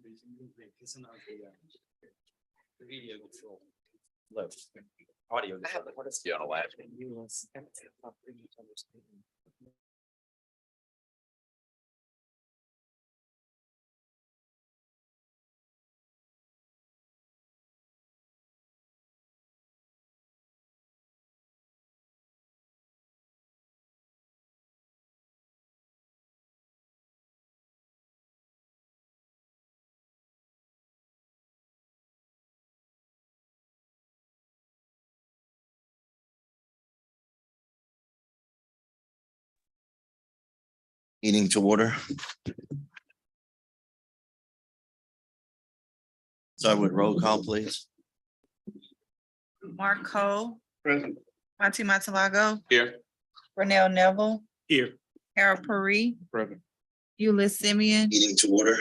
The video control. Left. Audio. What is the on a lab? Meeting to order. Start with roll call, please. Mark Cole. Present. Monty Matalago. Here. Renell Neville. Here. Harold Perry. Present. Eula Simeon. Meeting to order.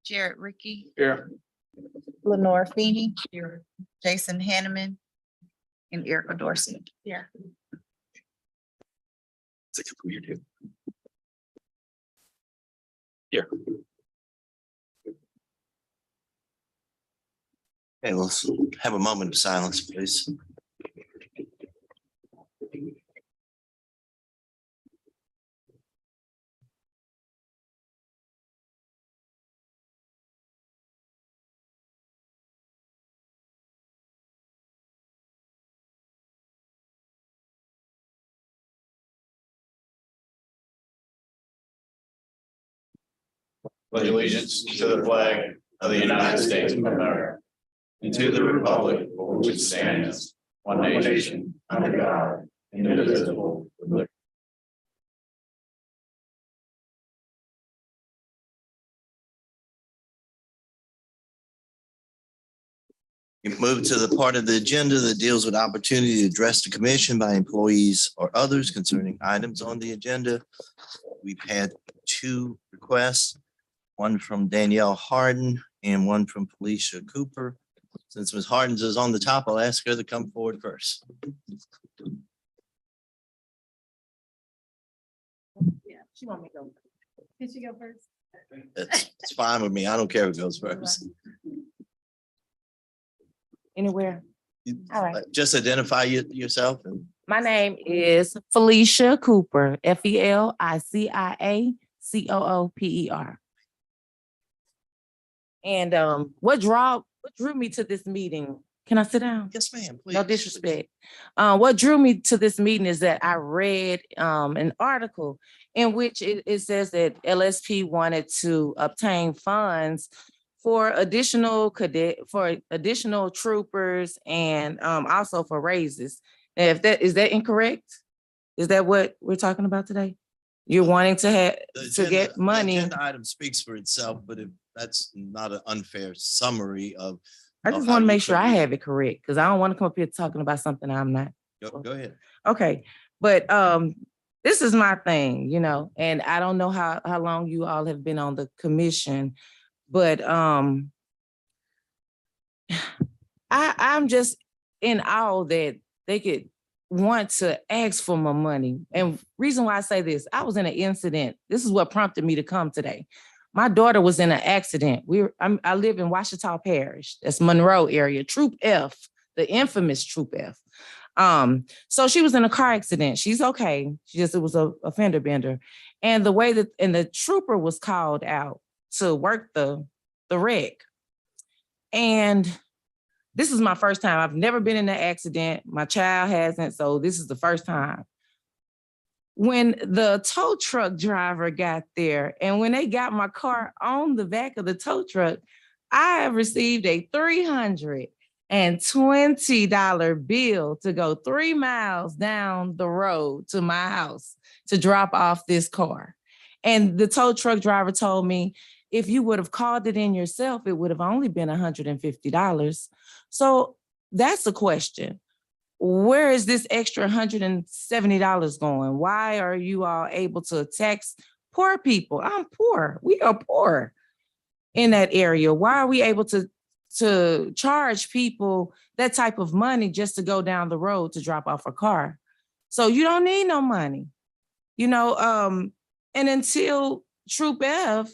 Jared Ricky. Here. Lenore Feeney. Here. Jason Hanneman. And Erica Dorsey. Here. Take it from here too. Here. Okay, let's have a moment of silence, please. Pledge allegiance to the flag of the United States of America and to the republic for which it stands, one nation, under God, indivisible, with liberty. You move to the part of the agenda that deals with opportunity to address the commission by employees or others concerning items on the agenda. We've had two requests, one from Danielle Harden and one from Felicia Cooper. Since Ms. Harden's is on the top, I'll ask her to come forward first. Yeah, she want me to go. Can she go first? It's fine with me. I don't care who goes first. Anywhere. All right. Just identify yourself and My name is Felicia Cooper, FELICIACOOPER. And what drew me to this meeting? Can I sit down? yes, ma'am, please. No disrespect. What drew me to this meeting is that I read an article in which it says that LSP wanted to obtain funds for additional troopers and also for raises. And is that incorrect? Is that what we're talking about today? You're wanting to get money. The agenda item speaks for itself, but if that's not an unfair summary of. I just how want to you make sure could I read. have it correct because I don't want to come up here talking about something I'm not. Go ahead. Okay, but this is my thing, and I don't know how long you all have been on the commission, but I'm just in awe that they could want to ask for my money. And reason why I say this, I was in an incident. This is what prompted me to come today. My daughter was in an accident. I live in Ouachita Parish. That's Monroe area, Troop F, the infamous Troop F. So she was in a car accident. She's okay. It was a fender bender. And the way the trooper was called out to work the wreck. And this is my first time. I've never been in an accident. My child hasn't, so this is the first time. When the tow truck driver got there and when they got my car on the back of the tow truck, I have received a $320 bill to go 3 miles down the road to my house to drop off this car. And the tow truck driver told me if you would have called it in yourself, it would have only been $150. So that's the question. Where is this extra $170 going? Why are you all able to tax poor people? I'm poor. We are poor in that area. Why are we able to charge people that type of money just to go down the road to drop off a car? So you don't need no money, and until Troop F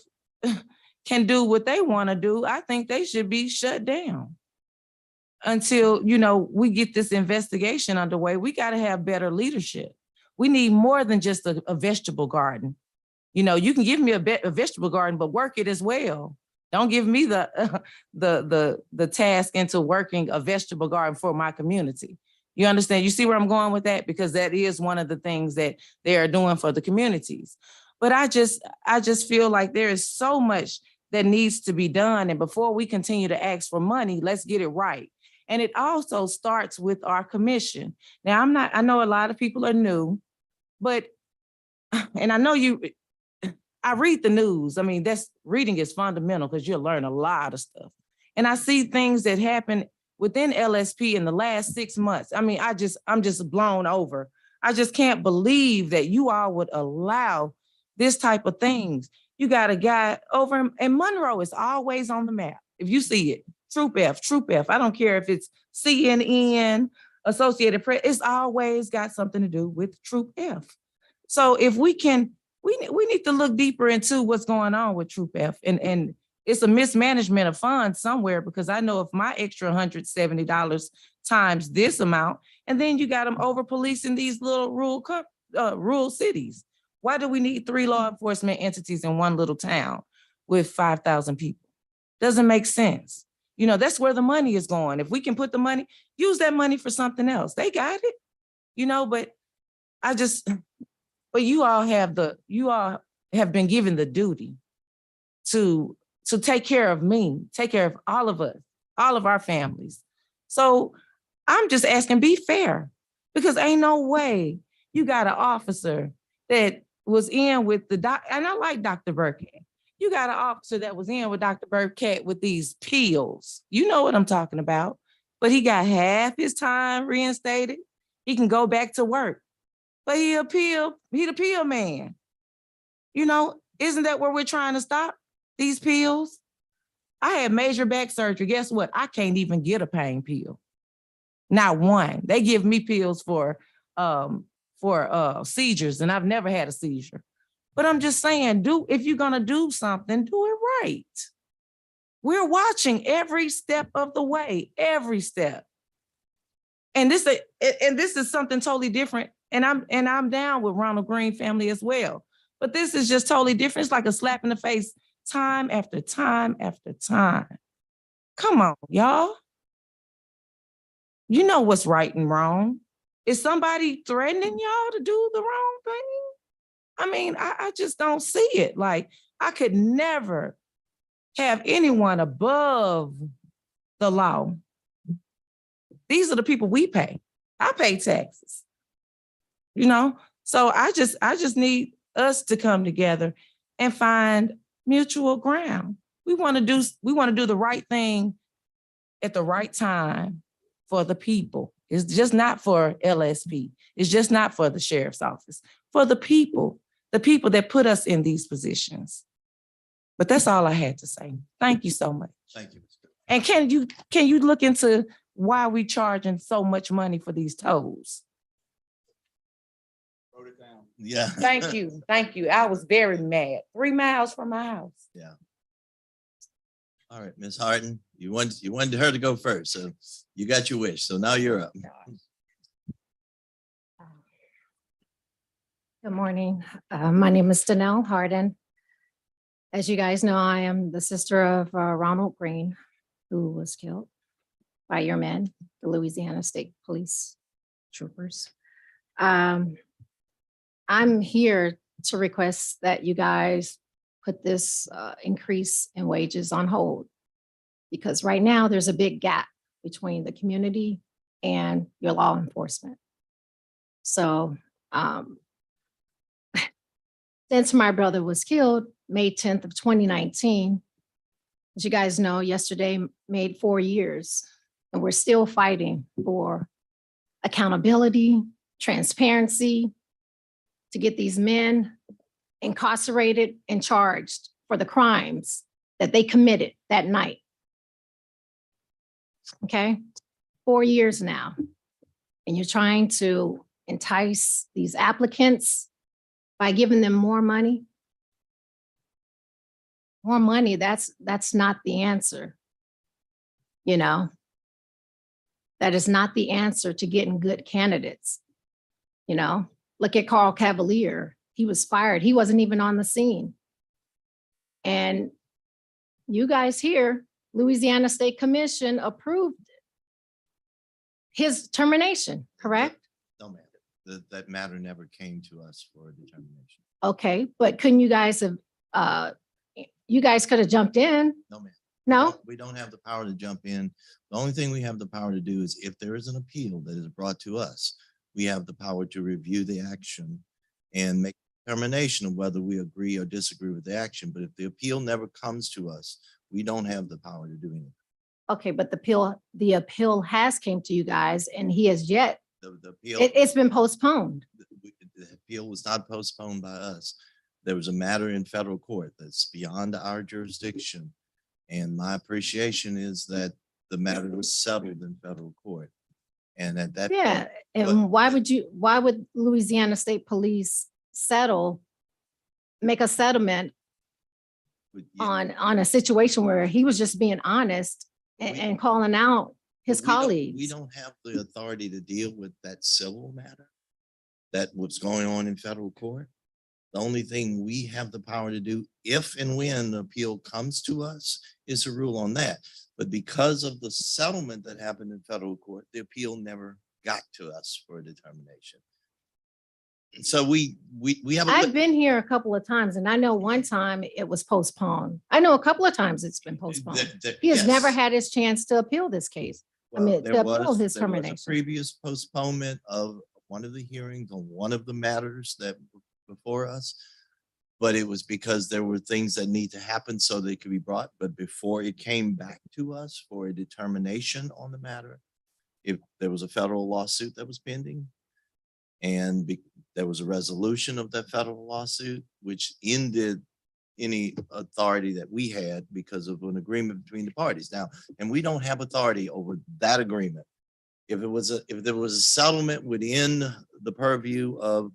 can do what they want to do, I think they should be shut down. Until, we get this investigation underway, we got to have better leadership. We need more than just a vegetable garden. You can give me a vegetable garden, but work it as well. Don't give me the task into working a vegetable garden for my community. You understand? You see where I'm going with that? Because that is one of the things that they are doing for the communities. But I just feel like there is so much that needs to be done. And before we continue to ask for money, let's get it right. And it also starts with our commission. Now, I know a lot of people are new, and I know I read the news. I mean, reading is fundamental because you'll learn a lot of stuff. And I see things that happen within LSP in the last 6 months. I mean, I'm just blown over. I just can't believe that you all would allow this type of things. You got a guy over in Monroe is always on the map. If you see it, Troop F. I don't care if it's CNN, Associated Press, it's always got something to do with Troop F. So if we need to look deeper into what's going on with Troop F. And it's a mismanagement of funds somewhere, because I know if my extra $170 times this amount, and then you got them over policing these little rural cities. Why do we need 3 law enforcement entities in one little town with 5,000 people? Doesn't make sense. That's where the money is going. If we can put the money, use that money for something else. They got it, but but you all have been given the duty to take care of me, take care of all of us, all of our families. So I'm just asking, be fair, because ain't no way you got an officer that was in with the doc, and I like Dr. Burkett. You got an officer that was in with Dr. Burkett with these pills. You know what I'm talking about. But he got half his time reinstated. He can go back to work. But he the pill man. Isn't that where we're trying to stop? These pills? I had major back surgery. Guess what? I can't even get a pain pill. Not one. They give me pills for seizures, and I've never had a seizure. But I'm just saying, if you're gonna do something, do it right. We're watching every step of the way, every step. And this is something totally different. And I'm down with Ronald Green family as well. But this is just totally different. It's like a slap in the face, time after time after time. Come on, y'all. You know what's right and wrong. Is somebody threatening y'all to do the wrong thing? I mean, I just don't see it. Like, I could never have anyone above the law. These are the people we pay. I pay taxes. So I just need us to come together and find mutual ground. We want to do the right thing at the right time for the people. It's just not for LSP. It's just not for the sheriff's office. For the people that put us in these positions. But that's all I had to say. Thank you so much. Thank you. And can you look into why we charging so much money for these tolls? Wrote it down. Yeah. Thank you. Thank you. I was very mad. 3 miles from my house. Yeah. All right, Ms. Harden, you wanted her to go first, so you got your wish. So now you're up. Good morning. My name is Danelle Harden. As you guys know, I am the sister of Ronald Green, who was killed by your men, the Louisiana State Police troopers. I'm here to request that you guys put this increase in wages on hold, because right now there's a big gap between the community and your law enforcement. So since my brother was killed, May 10th of 2019, as you guys know, yesterday made 4 years, and we're still fighting for accountability, transparency, to get these men incarcerated and charged for the crimes that they committed that night. Okay, 4 years now. And you're trying to entice these applicants by giving them more money. More money, that's not the answer. You know, that is not the answer to getting good candidates. You know, look at Carl Cavalier. He was fired. He wasn't even on the scene. And you guys here, Louisiana State Commission approved his termination, correct? No, ma'am. That matter never came to us for a determination. Okay, but couldn't you guys have, you guys could have jumped in? No, ma'am. No? We don't have the power to jump in. The only thing we have the power to do is if there is an appeal that is brought to us, we have the power to review the action and make a determination of whether we agree or disagree with the action. But if the appeal never comes to us, we don't have the power to do anything. Okay, but the appeal has came to you guys and he has yet, The appeal, it's been postponed. the appeal was not postponed by us. There was a matter in federal court that's beyond our jurisdiction. And my appreciation is that the matter was settled in federal court. And at that Yeah, point, and why would Louisiana State Police make a settlement on a situation where he was just being honest and calling out his colleagues? We don't have the authority to deal with that civil matter. That what's going on in federal court. The only thing we have the power to do, if and when the appeal comes to us, is to rule on that. But because of the settlement that happened in federal court, the appeal never got to us for a determination. And so we have. I've been here a couple of times and I know one time it was postponed. I know a couple of times it's been postponed. He has never had his chance to appeal this case. I mean, to appeal his termination. Previous postponement of one of the hearings on one of the matters that were before us. But it was because there were things that need to happen so they could be brought. But before it came back to us for a determination on the matter, if there was a federal lawsuit that was pending, and there was a resolution of that federal lawsuit, which ended any authority that we had because of an agreement between the parties. Now, and we don't have authority over that agreement. If there was a settlement within the purview of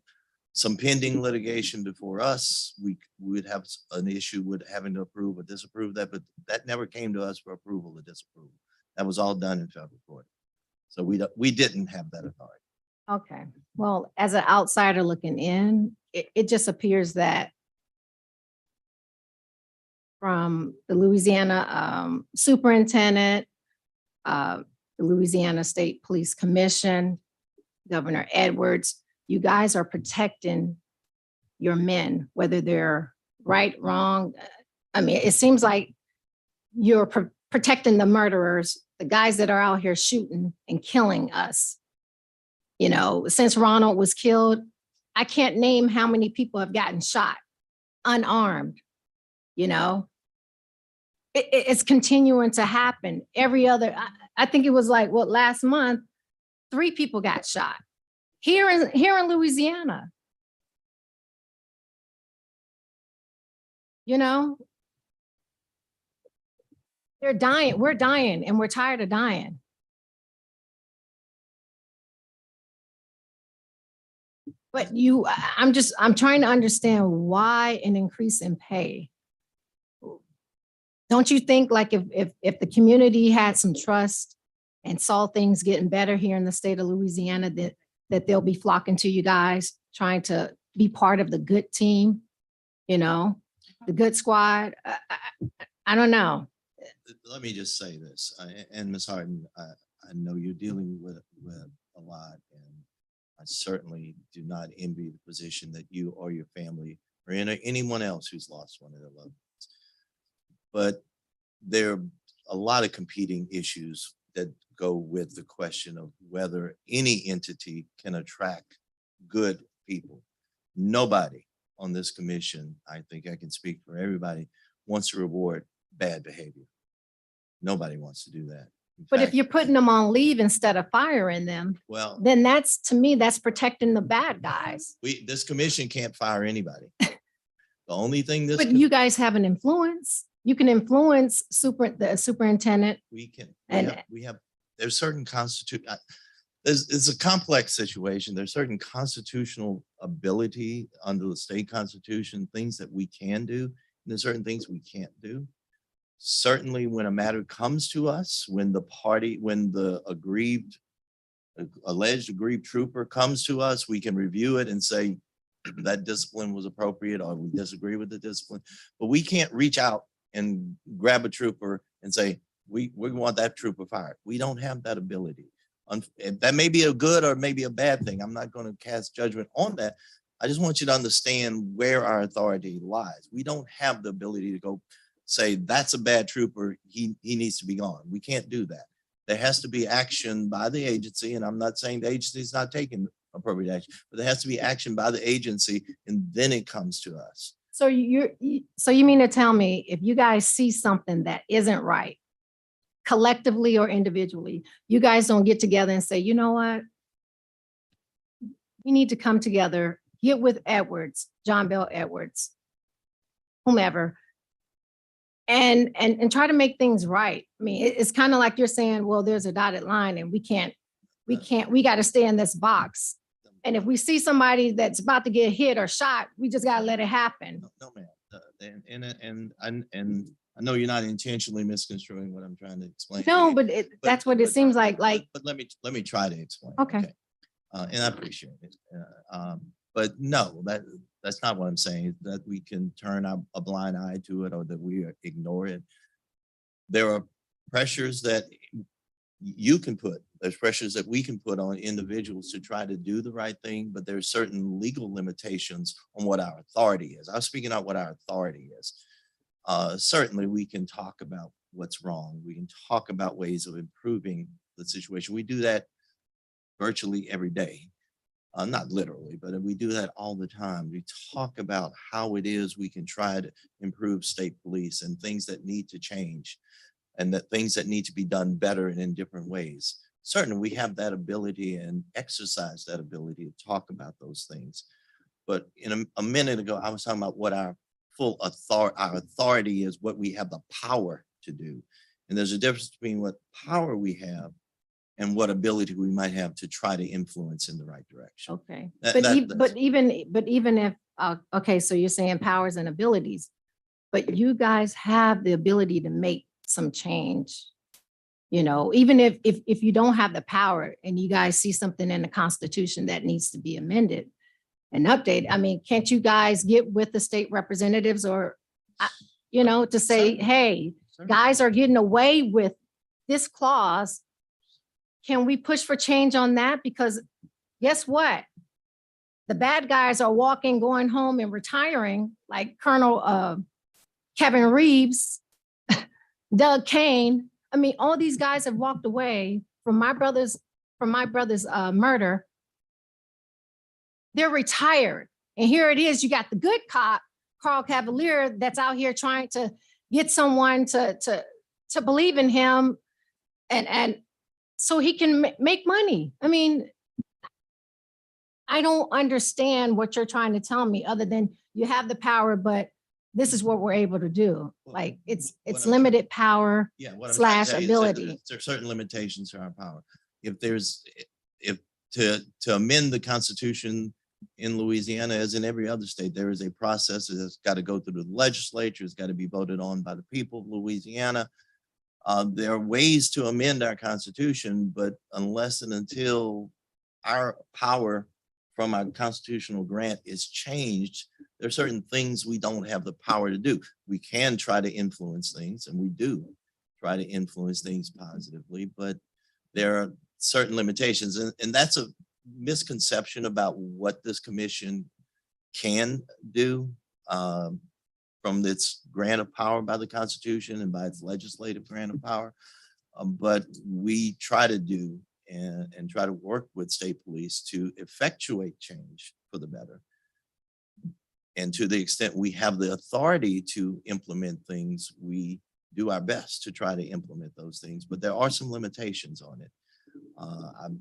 some pending litigation before us, we would have an issue with having to approve or disapprove that, but that never came to us for approval or disapproval. That was all done in federal court. So we didn't have that authority. Okay, well, as an outsider looking in, it just appears that from the Louisiana superintendent, the Louisiana State Police Commission, Governor Edwards, you guys are protecting your men, whether they're right, wrong. I mean, it seems like you're protecting the murderers, the guys that are out here shooting and killing us. You know, since Ronald was killed, I can't name how many people have gotten shot unarmed. You know, it's continuing to happen. Every other, I think it was like, what, last month, 3 people got shot here in Louisiana. You know, they're dying. We're dying and we're tired of dying. But I'm trying to understand why an increase in pay. Don't you think like if the community had some trust and saw things getting better here in the state of Louisiana, that they'll be flocking to you guys, trying to be part of the good team, you know, the good squad? I don't know. Let me just say this, and Ms. Harden, I know you're dealing with a lot, and I certainly do not envy the position that you or your family or anyone else who's lost one of their loved ones. But there are a lot of competing issues that go with the question of whether any entity can attract good people. Nobody on this commission, I think I can speak for everybody, wants to reward bad behavior. Nobody wants to do that. In But if fact, you're putting them on leave instead of firing them, well, then that's, to me, that's protecting the bad guys. this commission can't fire anybody. The only thing this, But you guys have an influence. You can influence the superintendent. we can, and- there's certain it's a complex situation. There's certain constitutional ability under the state constitution, things that we can do, and there's certain things we can't do. Certainly when a matter comes to us, when the alleged aggrieved trooper comes to us, we can review it and say that discipline was appropriate or we disagree with the discipline, but we can't reach out and grab a trooper and say, we want that trooper fired. We don't have that ability. That may be a good or maybe a bad thing. I'm not going to cast judgment on that. I just want you to understand where our authority lies. We don't have the ability to go say, that's a bad trooper, he needs to be gone. We can't do that. There has to be action by the agency, and I'm not saying the agency is not taking appropriate action, but there has to be action by the agency, and then it comes to us. So you mean to tell me if you guys see something that isn't right, collectively or individually, you guys don't get together and say, you know what? We need to come together, get with Edwards, John Bell Edwards, whomever, and try to make things right. I mean, it's kind of like you're saying, well, there's a dotted line and we got to stay in this box. And if we see somebody that's about to get hit or shot, we just got to let it happen. No, ma'am. And I know you're not intentionally misconstruing what I'm trying to explain. No, but that's what it seems like. But let me try to explain. Okay. And I appreciate it. But no, that's not what I'm saying, that we can turn a blind eye to it or that we ignore it. There are pressures that you can put, there's pressures that we can put on individuals to try to do the right thing, but there's certain legal limitations on what our authority is. I'm speaking out what our authority is. Certainly we can talk about what's wrong. We can talk about ways of improving the situation. We do that virtually every day. Not literally, but we do that all the time. We talk about how it is we can try to improve state police and things that need to change and that things that need to be done better and in different ways. Certainly we have that ability and exercise that ability to talk about those things. But in a minute ago, I was talking about what our full authority is, what we have the power to do. And there's a difference between what power we have and what ability we might have to try to influence in the right direction. Okay, That- but even if, okay, so you're saying powers and abilities, but you guys have the ability to make some change. You know, even if you don't have the power and you guys see something in the Constitution that needs to be amended and updated, I mean, can't you guys get with the state representatives or, you know, to say, Certainly. hey, Certainly. guys are getting away with this clause. Can we push for change on that? Because guess what? The bad guys are walking, going home and retiring, like Colonel Kevin Reeves, Doug Kane. I mean, all these guys have walked away from my brother's murder. They're retired. And here it is, you got the good cop, Carl Cavalier, that's out here trying to get someone to believe in him and so he can make money. I mean, I don't understand what you're trying to tell me other than you have the power, but this is what we're able to do. Well, Like it's what I'm limited power. Yeah. what I'm Slash trying to tell you is that ability. There are certain limitations to our power. If to amend the Constitution in Louisiana, as in every other state, there is a process that's got to go through the legislature. It's got to be voted on by the people of Louisiana. There are ways to amend our Constitution, but unless and until our power from our constitutional grant is changed, there are certain things we don't have the power to do. We can try to influence things, and we do try to influence things positively, but there are certain limitations, and that's a misconception about what this commission can do. From its grant of power by the Constitution and by its legislative grant of power. But we try to do and try to work with state police to effectuate change for the better. And to the extent we have the authority to implement things, we do our best to try to implement those things, but there are some limitations on it. I'm,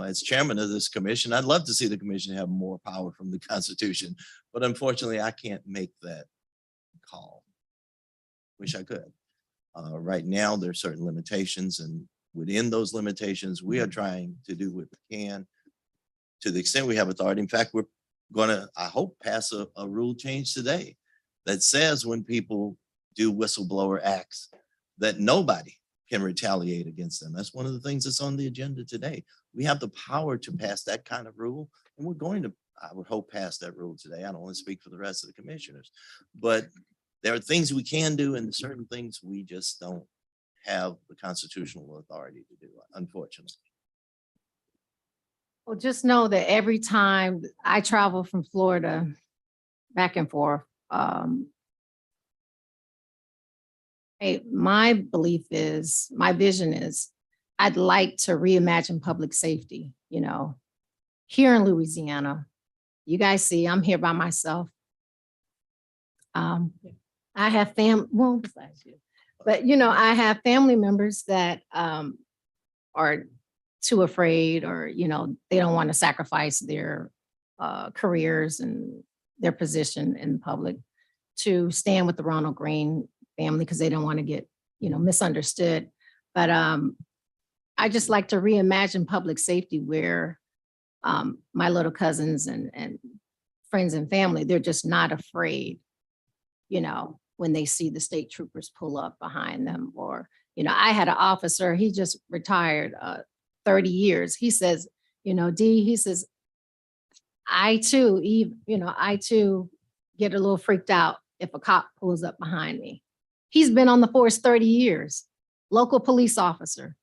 as chairman of this commission, I'd love to see the commission have more power from the Constitution, but unfortunately, I can't make that call. Wish I could. Right now, there are certain limitations, and within those limitations, we are trying to do what we can to the extent we have authority. In fact, we're going to, I hope, pass a rule change today that says when people do whistleblower acts, that nobody can retaliate against them. That's one of the things that's on the agenda today. We have the power to pass that kind of rule, and we're going to, I would hope, pass that rule today. I don't want to speak for the rest of the commissioners, but there are things we can do and certain things we just don't have the constitutional authority to do, unfortunately. Well, just know that every time I travel from Florida back and forth, my belief is, my vision is, I'd like to reimagine public safety, here in Louisiana. You guys see, I'm here by myself. I have well, besides you, but I have family members that are too afraid, or they don't want to sacrifice their careers and their position in public to stand with the Ronald Green family because they don't want to get misunderstood. But I just like to reimagine public safety where my little cousins and friends and family, they're just not afraid, when they see the state troopers pull up behind them. Or, I had an officer, he just retired 30 years. He says, Dee, he says, I too get a little freaked out if a cop pulls up behind me. He's been on the force 30 years, local police officer.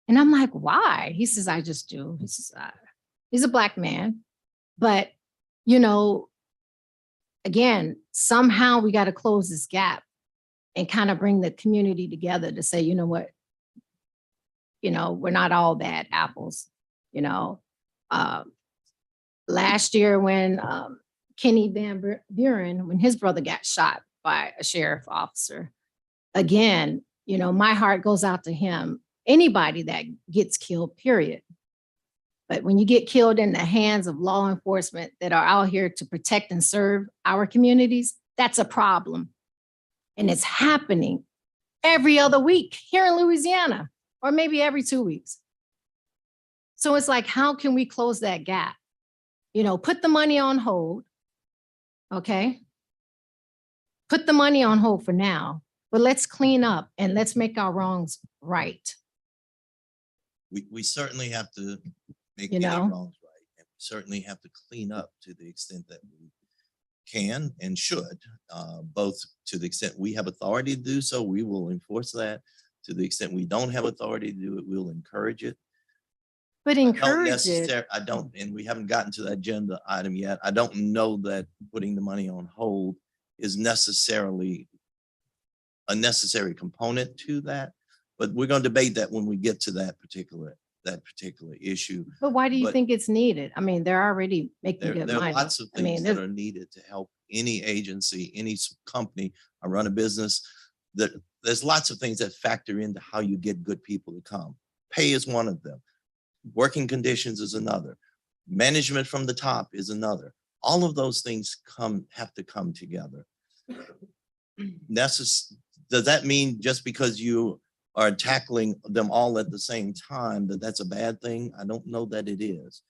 And I'm like, why? He says, I just do. He says, he's a Black man, but again, somehow we got to close this gap and kind of bring the community together to say, you know what, we're not all bad apples. Last year when Kenny Van Buren, when his brother got shot by a sheriff officer, again, my heart goes out to him. Anybody that gets killed, period. But when you get killed in the hands of law enforcement that are out here to protect and serve our communities, that's a problem. And it's happening every other week here in Louisiana, or maybe every 2 weeks. So it's like, how can we close that gap? Put the money on hold, okay? Put the money on hold for now, but let's clean up and let's make our wrongs right. We certainly have to make any wrongs right. And we certainly have to clean up to the extent that we can and should, both to the extent we have authority to do so, we will enforce that. To the extent we don't have authority to do it, we'll encourage it. But encourage it. I don't, and we haven't gotten to the agenda item yet. I don't know that putting the money on hold is necessarily a necessary component to that, but we're going to debate that when we get to that particular issue. But why do you think it's needed? I mean, they're already making good There are money. lots of things that are needed to help any agency, any company. I run a business that there's lots of things that factor into how you get good people to come. Pay is one of them. Working conditions is another. Management from the top is another. All of those things have to come together. Does that mean just because you are tackling them all at the same time that that's a bad thing? I don't know that it is.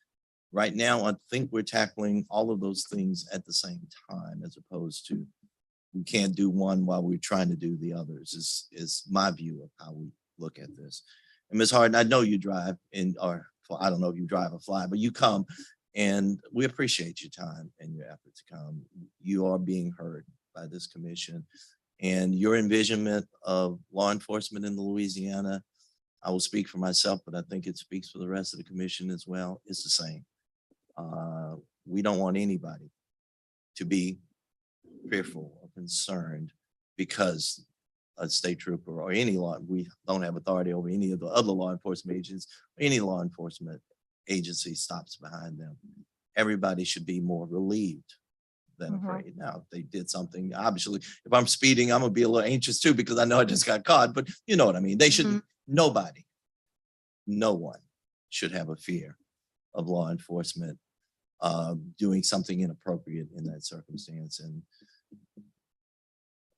Right now, I think we're tackling all of those things at the same time, as opposed to we can't do one while we're trying to do the others, is my view of how we look at this. And Ms. Harden, I know you drive or I don't know if you drive or fly, but you come, and we appreciate your time and your effort to come. You are being heard by this commission, and your envisionment of law enforcement in Louisiana, I will speak for myself, but I think it speaks for the rest of the commission as well, is the same. We don't want anybody to be fearful or concerned because a state trooper or any law, we don't have authority over any of the other law enforcement agents, any law enforcement agency stops behind them. Everybody should be more relieved than Mhm. afraid. Now, if they did something, obviously, if I'm speeding, I'm gonna be a little anxious too, because I know I just got caught, but you know what I mean? They shouldn't, nobody, no one should have a fear of law enforcement doing something inappropriate in that circumstance. And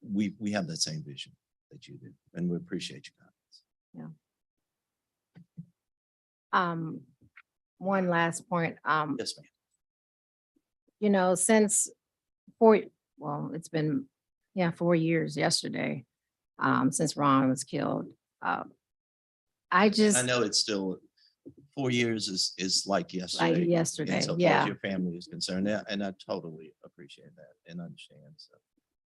we have that same vision that you do, and we appreciate your comments. One last point, Yes, ma'am. you know, since well, it's been, 4 years yesterday, since Ron was killed. I just, I know it's still 4 years is like yesterday. like yesterday, So far as yeah. your family is concerned, and I totally appreciate that and understand. So,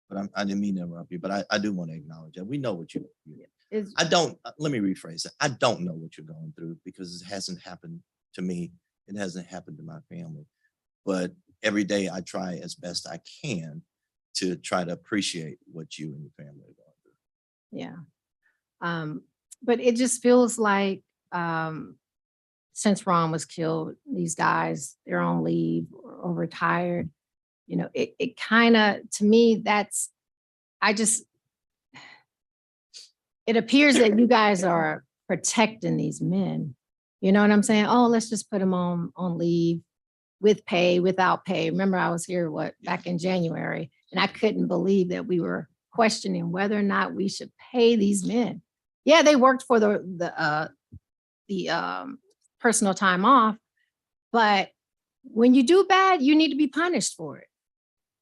but I didn't mean to interrupt you, but I do want to acknowledge that we know what It's- I don't, let me rephrase it. I don't know what you're going through because it hasn't happened to me. It hasn't happened to my family. But every day I try as best I can to try to appreciate what you and your family are going through. Yeah. But it just feels like, since Ron was killed, these guys, they're on leave or retired. You know, it kind of, to me, it appears that you guys are protecting these men. You know what I'm saying? Oh, let's just put them on leave with pay, without pay. Remember, I was here, back in January, and I couldn't believe that we were questioning whether or not we should pay these men. Yeah, they worked for the personal time off, but when you do bad, you need to be punished for it.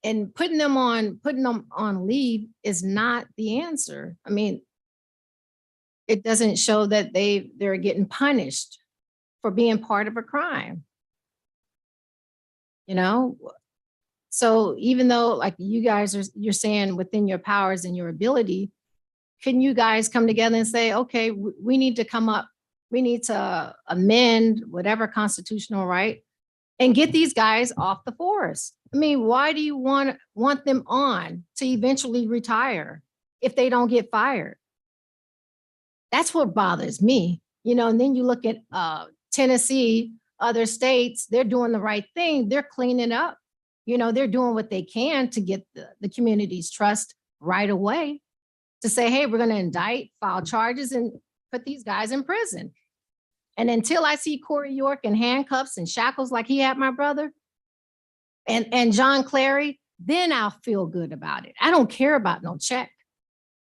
And putting them on leave is not the answer. I mean, it doesn't show that they're getting punished for being part of a crime. You know? So even though, like, you guys you're saying within your powers and your ability, can you guys come together and say, okay, we need to amend whatever constitutional right and get these guys off the force? I mean, why do you want them on to eventually retire if they don't get fired? That's what bothers me, you know. And then you look at Tennessee, other states, they're doing the right thing. They're cleaning up. You know, they're doing what they can to get the community's trust right away, to say, hey, we're going to indict, file charges, and put these guys in prison. And until I see Corey York in handcuffs and shackles like he had my brother, and John Clary, then I'll feel good about it. I don't care about no check.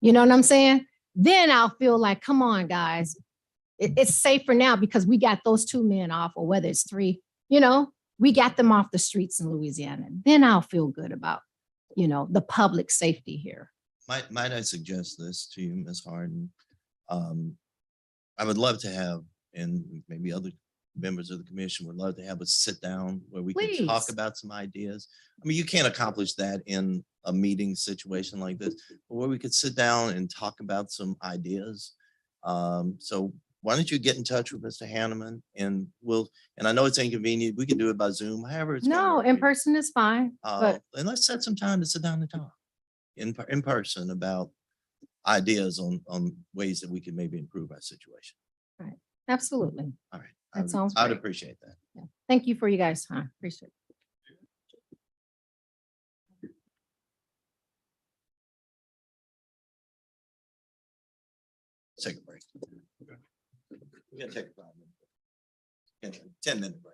You know what I'm saying? Then I'll feel like, come on, guys, it's safer now because we got those 2 men off, or whether it's 3, you know, we got them off the streets in Louisiana. Then I'll feel good about, you know, the public safety here. Might I suggest this to you, Ms. Harden? I would love to have, and maybe other members of the commission would love to have us sit down where we can talk Please. about some ideas. I mean, you can't accomplish that in a meeting situation like this, but where we could sit down and talk about some ideas. So why don't you get in touch with Mr. Hanneman, and and I know it's inconvenient, we can do it by Zoom, however it's. gonna No, work in for you. person is fine, but And let's set some time to sit down and talk in person about ideas on ways that we can maybe improve our situation. absolutely. All right. That sounds I'd great. appreciate that. Yeah. Thank you for you guys' time. Appreciate it. Take a break. We're gonna take a 5 minute, 10-minute break.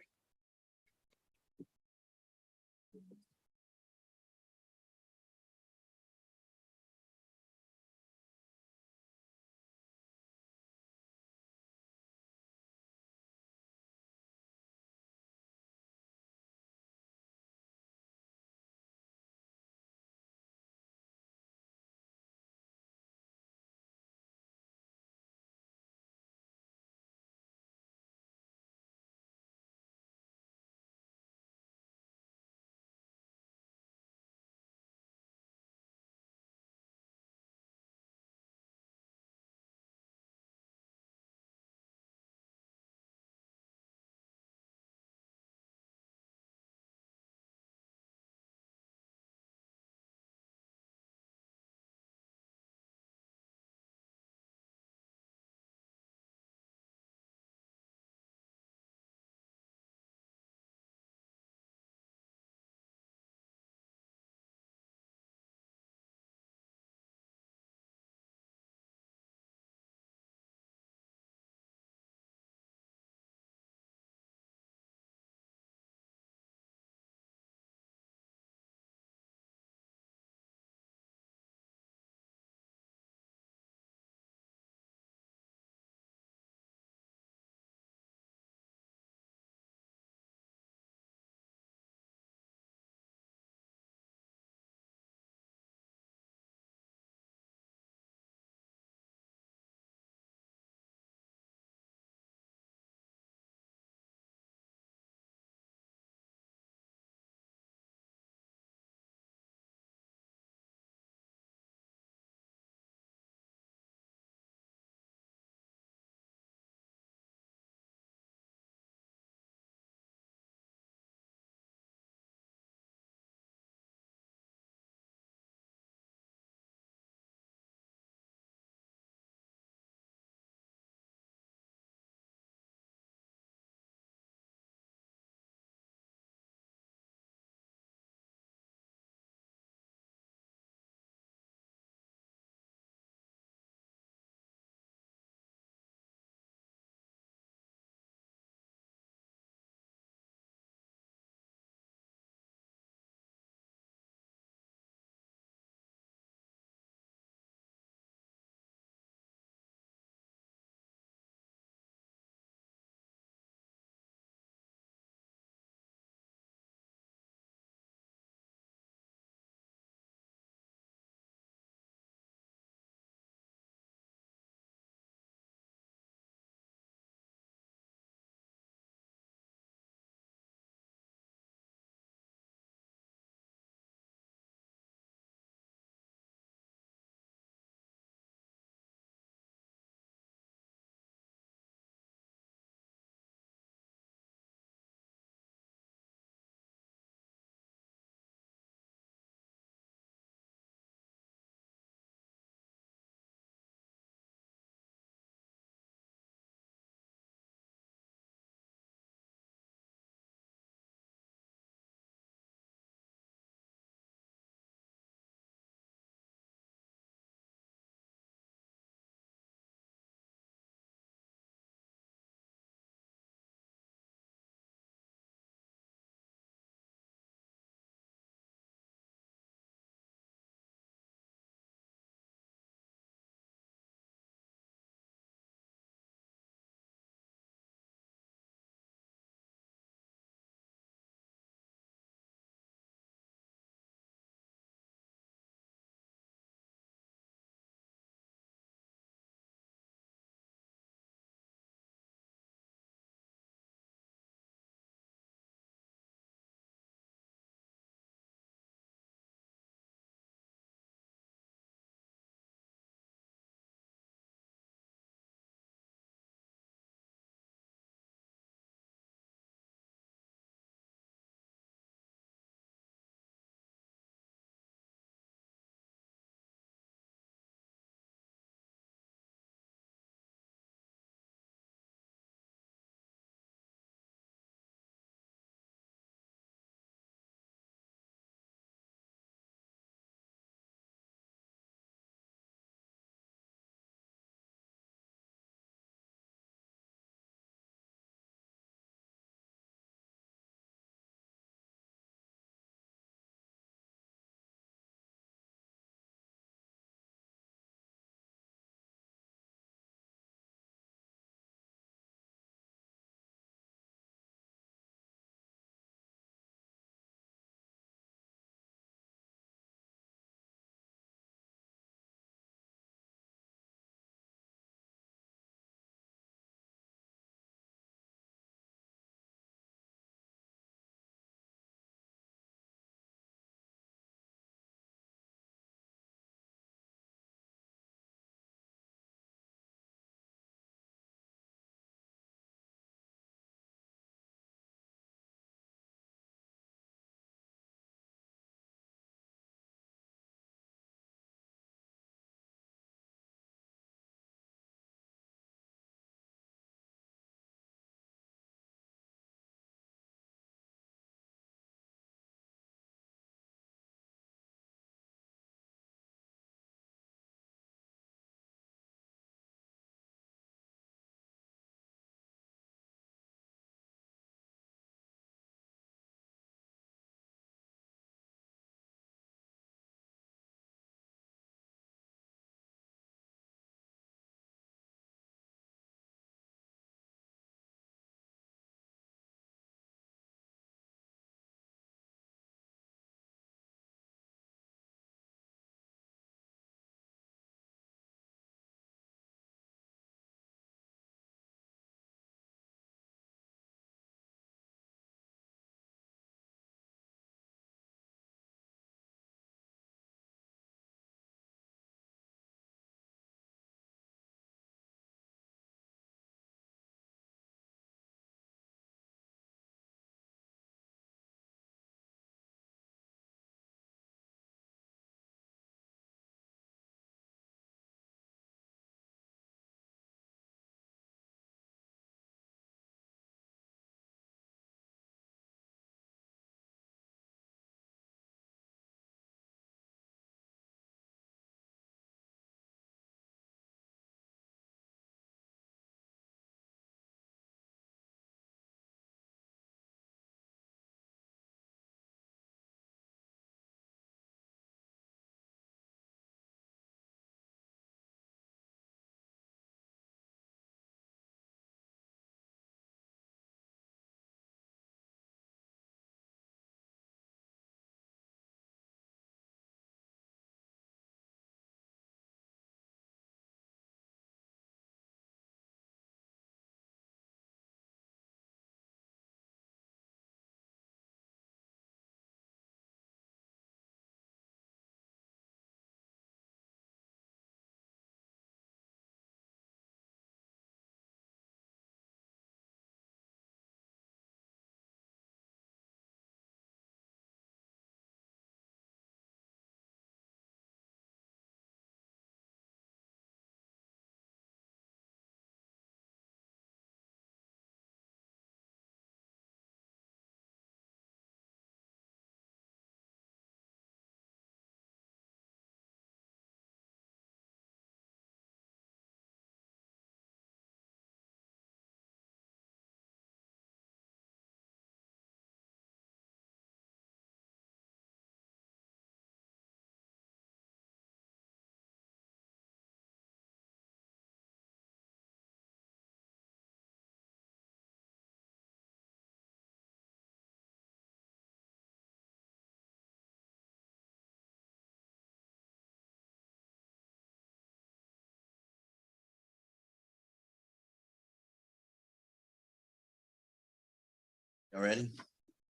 All ready?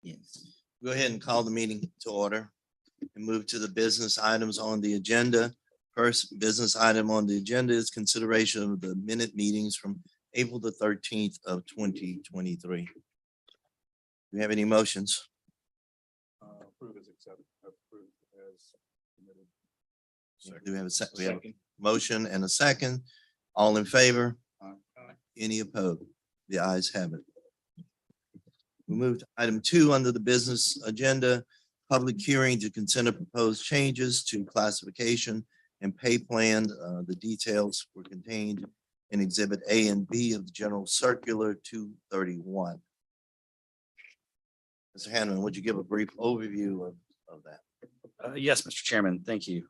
Yes. Go ahead and call the meeting to order and move to the business items on the agenda. First business item on the agenda is consideration of the minute meetings from April the 13th of 2023. Do you have any motions? Approve as accepted, approve as submitted. Do we have we have a motion and a second? All in favor? Any opposed? The ayes have it. We move to item 2 under the business agenda, public hearing to consider proposed changes to classification and pay plan. The details were contained in Exhibit A and B of the General Circular 231. Mr. Hanneman, would you give a brief overview of that? Yes, Mr. Chairman, thank you.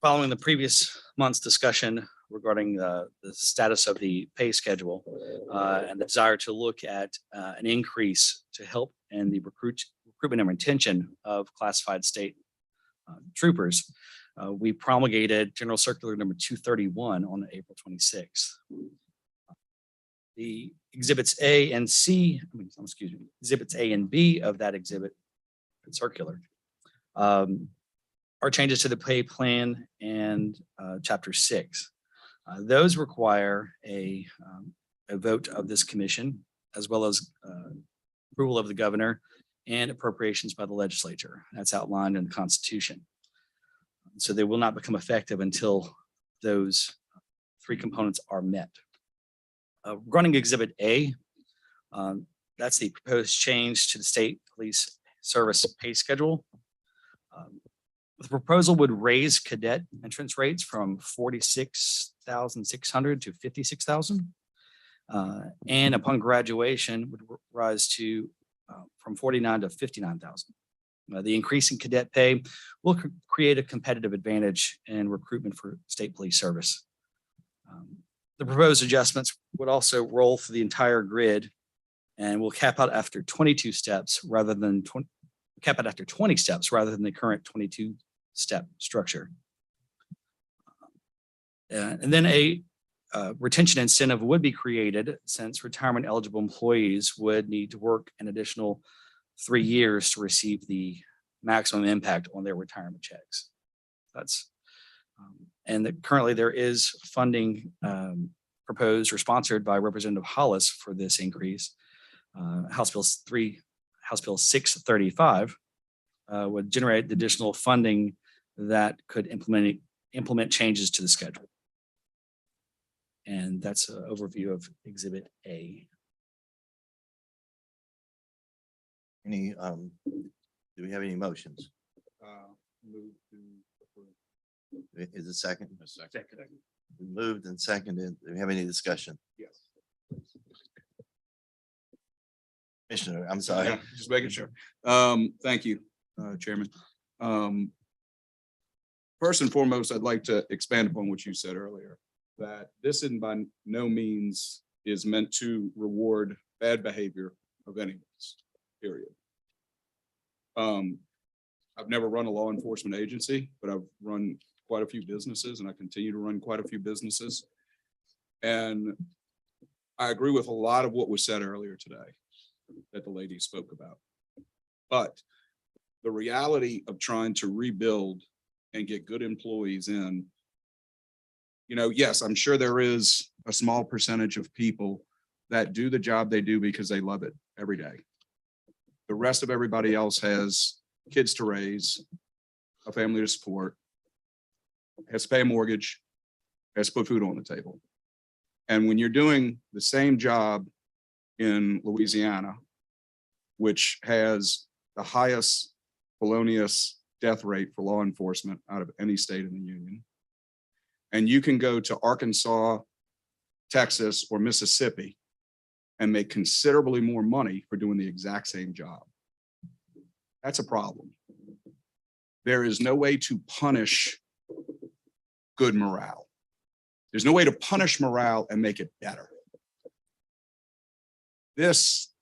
Following the previous month's discussion regarding the status of the pay schedule and the desire to look at an increase to help in the recruitment and retention of classified state troopers, we promulgated General Circular number 231 on April 26th. The exhibits A and C, exhibits A and B of that exhibit circular are changes to the pay plan and chapter 6. Those require a vote of this commission, as well as approval of the governor and appropriations by the legislature. That's outlined in the Constitution. So they will not become effective until those 3 components are met. Regarding Exhibit A, that's the proposed change to the state police service pay schedule. The proposal would raise cadet entrance rates from 46,600 to 56,000. And upon graduation would rise to from 49 to 59,000. The increase in cadet pay will create a competitive advantage in recruitment for state police service. The proposed adjustments would also roll through the entire grid and will cap out after 22 steps rather than 20 steps rather than the current 22-step structure. And then a retention incentive would be created since retirement eligible employees would need to work an additional 3 years to receive the maximum impact on their retirement checks. That's currently there is funding proposed or sponsored by Representative Hollis for this increase. House Bill 635 would generate additional funding that could implement changes to the schedule. And that's an overview of Exhibit A. Any, do we have any motions? Move to approve. Is it second? Second. We moved and seconded. Do we have any discussion? Yes. Commissioner, I'm sorry. Yeah, just making sure. Thank you, Chairman. First and foremost, I'd like to expand upon what you said earlier, that this in by no means is meant to reward bad behavior of any means, period. I've never run a law enforcement agency, but I've run quite a few businesses and I continue to run quite a few businesses. And I agree with a lot of what was said earlier today that the lady spoke about. But the reality of trying to rebuild and get good employees in, yes, I'm sure there is a small percentage of people that do the job they do because they love it every day. The rest of everybody else has kids to raise, a family to support, has to pay a mortgage, has to put food on the table. And when you're doing the same job in Louisiana, which has the highest felonious death rate for law enforcement out of any state in the union, and you can go to Arkansas, Texas, or Mississippi and make considerably more money for doing the exact same job, that's a problem. There is no way to punish good morale. There's no way to punish morale and make it better. This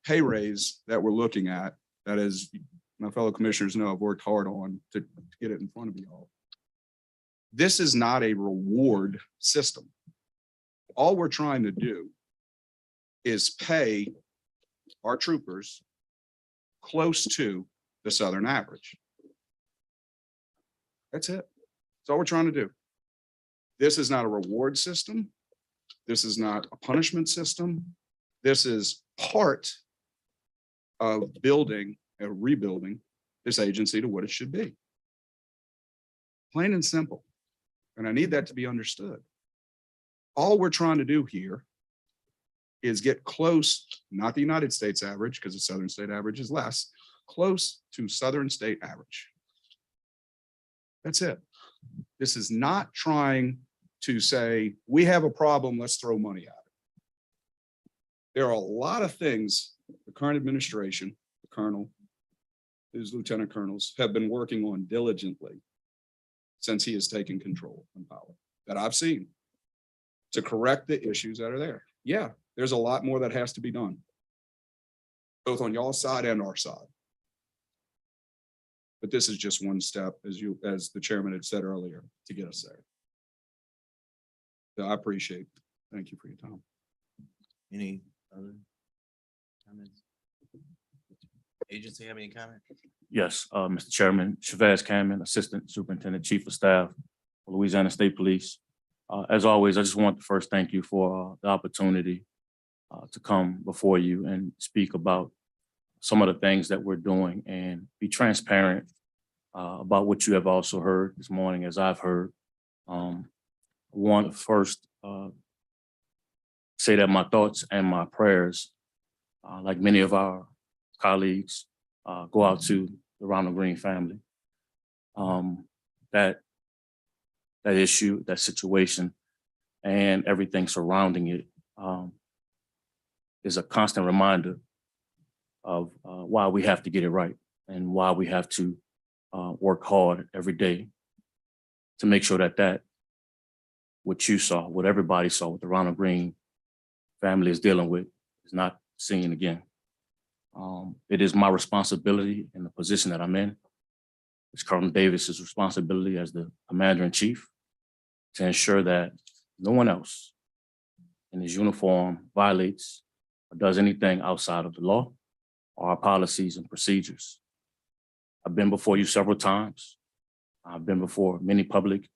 pay raise that we're looking at, that is, my fellow commissioners know I've worked hard on to get it in front of you all. This is not a reward system. All we're trying to do is pay our troopers close to the Southern average. That's it. That's all we're trying to do. This is not a reward system. This is not a punishment system. This is part of building and rebuilding this agency to what it should be. Plain and simple. And I need that to be understood. All we're trying to do here is get close, not the United States average, because the Southern state average is less, close to Southern state average. That's it. This is not trying to say, we have a problem, let's throw money at it. There are a lot of things the current administration, the colonel, his lieutenant colonels have been working on diligently since he has taken control and power that I've seen to correct the issues that are there. Yeah, there's a lot more that has to be done, both on y'all's side and our side. But this is just one step, as the chairman had said earlier, to get us there. So I appreciate it. Thank you for your time. Any other comments? Agency have any comment? Yes, Mr. Chairman, Shavaz Cameron, Assistant Superintendent Chief of Staff, for Louisiana State Police. As always, I just want to first thank you for the opportunity to come before you and speak about some of the things that we're doing and be transparent about what you have also heard this morning, as I've heard. I want to first say that my thoughts and my prayers, like many of our colleagues, go out to the Ronald Green family. That issue, that situation, and everything surrounding it is a constant reminder of why we have to get it right and why we have to work hard every day to make sure that what you saw, what everybody saw, what the Ronald Green family is dealing with is not seen again. It is my responsibility in the position that I'm in. It's Colonel Davis's responsibility as the commander-in-chief to ensure that no one else in his uniform violates or does anything outside of the law or our policies and procedures. I've been before you several times. I've been before many public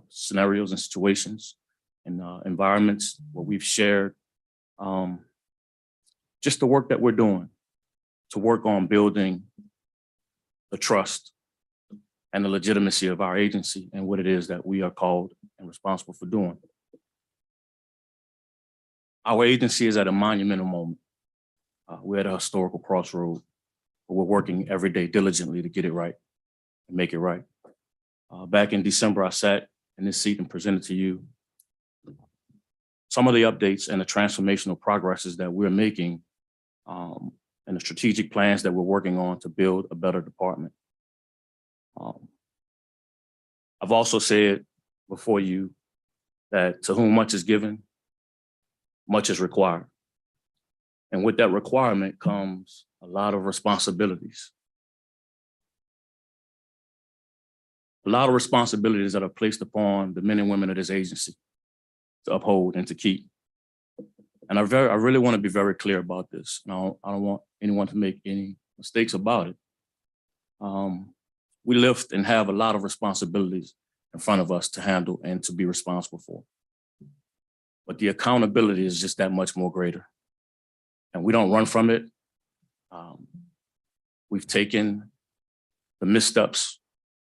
scenarios and situations and environments where we've shared just the work that we're doing to work on building the trust and the legitimacy of our agency and what it is that we are called and responsible for doing. Our agency is at a monumental moment. We're at a historical crossroad, but we're working every day diligently to get it right and make it right. Back in December, I sat in this seat and presented to you some of the updates and the transformational progresses that we're making and the strategic plans that we're working on to build a better department. I've also said before you that to whom much is given, much is required. And with that requirement comes a lot of responsibilities. A lot of responsibilities that are placed upon the men and women of this agency to uphold and to keep. And I really want to be very clear about this. I don't want anyone to make any mistakes about it. We lift and have a lot of responsibilities in front of us to handle and to be responsible for. But the accountability is just that much more greater. And we don't run from it. We've taken the missteps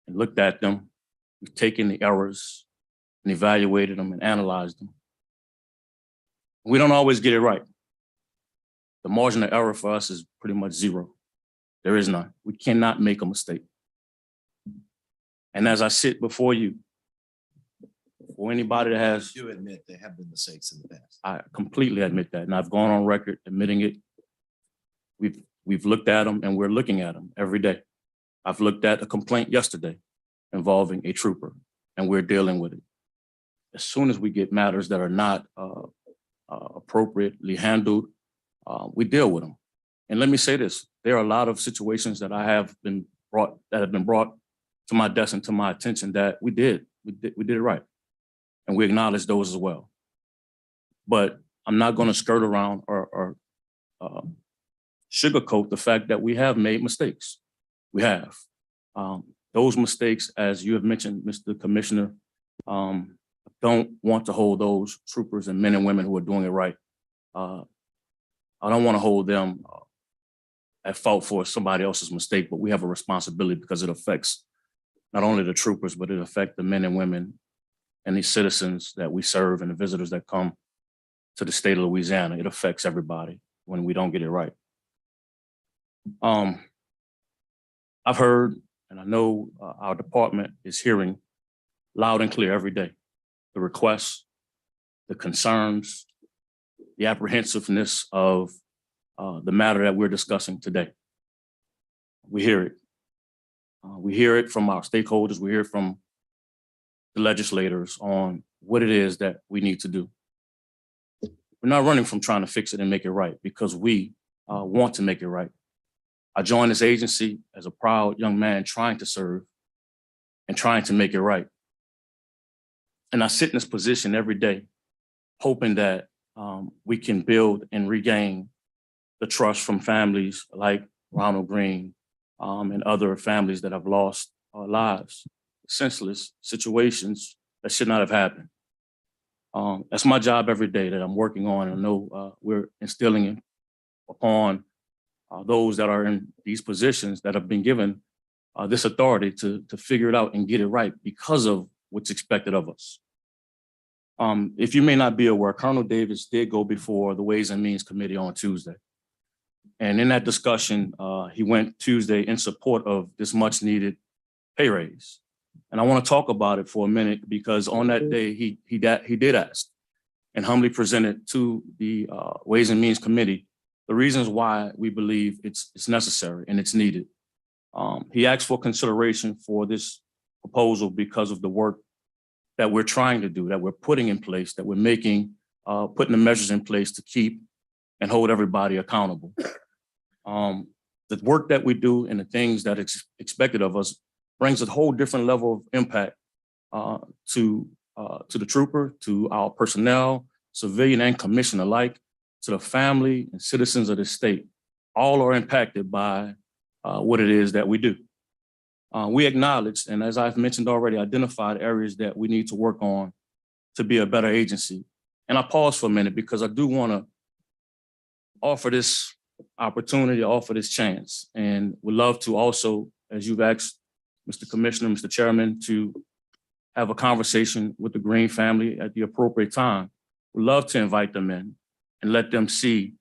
and looked at them. We've taken the errors and evaluated them and analyzed them. We don't always get it right. The margin of error for us is pretty much zero. There is none. We cannot make a mistake. And as I sit before you, for anybody that has, You admit there have been mistakes in the past. I completely admit that, and I've gone on record admitting it. We've looked at them and we're looking at them every day. I've looked at a complaint yesterday involving a trooper, and we're dealing with it. As soon as we get matters that are not appropriately handled, we deal with them. And let me say this: there are a lot of situations that have been brought to my desk and to my attention that we did it right, and we acknowledge those as well. But I'm not going to skirt around or sugarcoat the fact that we have made mistakes. We have. Those mistakes, as you have mentioned, Mr. Commissioner, don't want to hold those troopers and men and women who are doing it right. I don't want to hold them at fault for somebody else's mistake, but we have a responsibility because it affects not only the troopers, but it affects the men and women and the citizens that we serve and the visitors that come to the state of Louisiana. It affects everybody when we don't get it right. I've heard, and I know our department is hearing loud and clear every day, the requests, the concerns, the apprehensiveness of the matter that we're discussing today. We hear it. We hear it from our stakeholders. We hear it from the legislators on what it is that we need to do. We're not running from trying to fix it and make it right because we want to make it right. I joined this agency as a proud young man trying to serve and trying to make it right. And I sit in this position every day, hoping that we can build and regain the trust from families like Ronald Green and other families that have lost lives, senseless situations that should not have happened. That's my job every day that I'm working on. And I know we're instilling upon those that are in these positions that have been given this authority to figure it out and get it right because of what's expected of us. If you may not be aware, Colonel Davis did go before the Ways and Means Committee on Tuesday. And in that discussion, he went Tuesday in support of this much needed pay raise. And I want to talk about it for a minute because on that day, he did ask and humbly presented to the Ways and Means Committee the reasons why we believe it's necessary and it's needed. He asked for consideration for this proposal because of the work that we're trying to do, that we're putting in place, that we're making, putting the measures in place to keep and hold everybody accountable. The work that we do and the things that is expected of us brings a whole different level of impact to the trooper, to our personnel, civilian and commission alike, to the family and citizens of the state. All are impacted by what it is that we do. We acknowledge, and as I've mentioned already, identified areas that we need to work on to be a better agency. And I pause for a minute because I do want to offer this opportunity, offer this chance, and would love to also, as you've asked Mr. Commissioner, Mr. Chairman, to have a conversation with the Green family at the appropriate time. We'd love to invite them in and let them see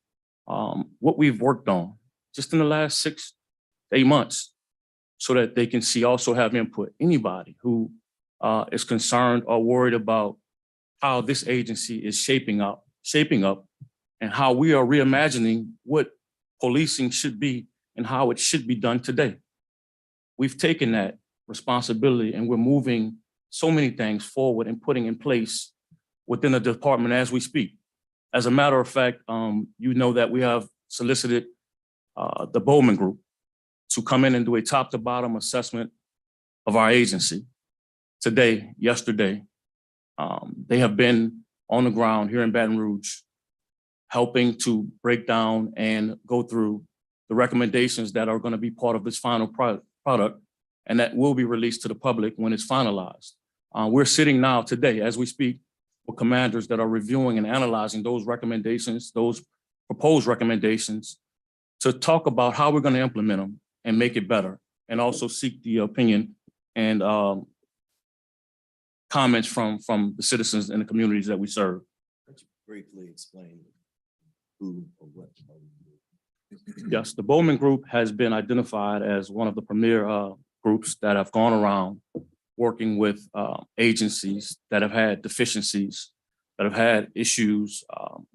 what we've worked on just in the last 6 to 8 months so that they can see, also have input. Anybody who is concerned or worried about how this agency is shaping up and how we are reimagining what policing should be and how it should be done today. We've taken that responsibility and we're moving so many things forward and putting in place within the department as we speak. As a matter of fact, you know that we have solicited the Bowman Group to come in and do a top to bottom assessment of our agency. Today, yesterday, they have been on the ground here in Baton Rouge, helping to break down and go through the recommendations that are going to be part of this final product and that will be released to the public when it's finalized. We're sitting now today, as we speak, with commanders that are reviewing and analyzing those recommendations, those proposed recommendations, to talk about how we're going to implement them and make it better, and also seek the opinion and comments from the citizens and the communities that we serve. Could you briefly explain who or what? Yes, the Bowman Group has been identified as one of the premier groups that have gone around working with agencies that have had deficiencies, that have had issues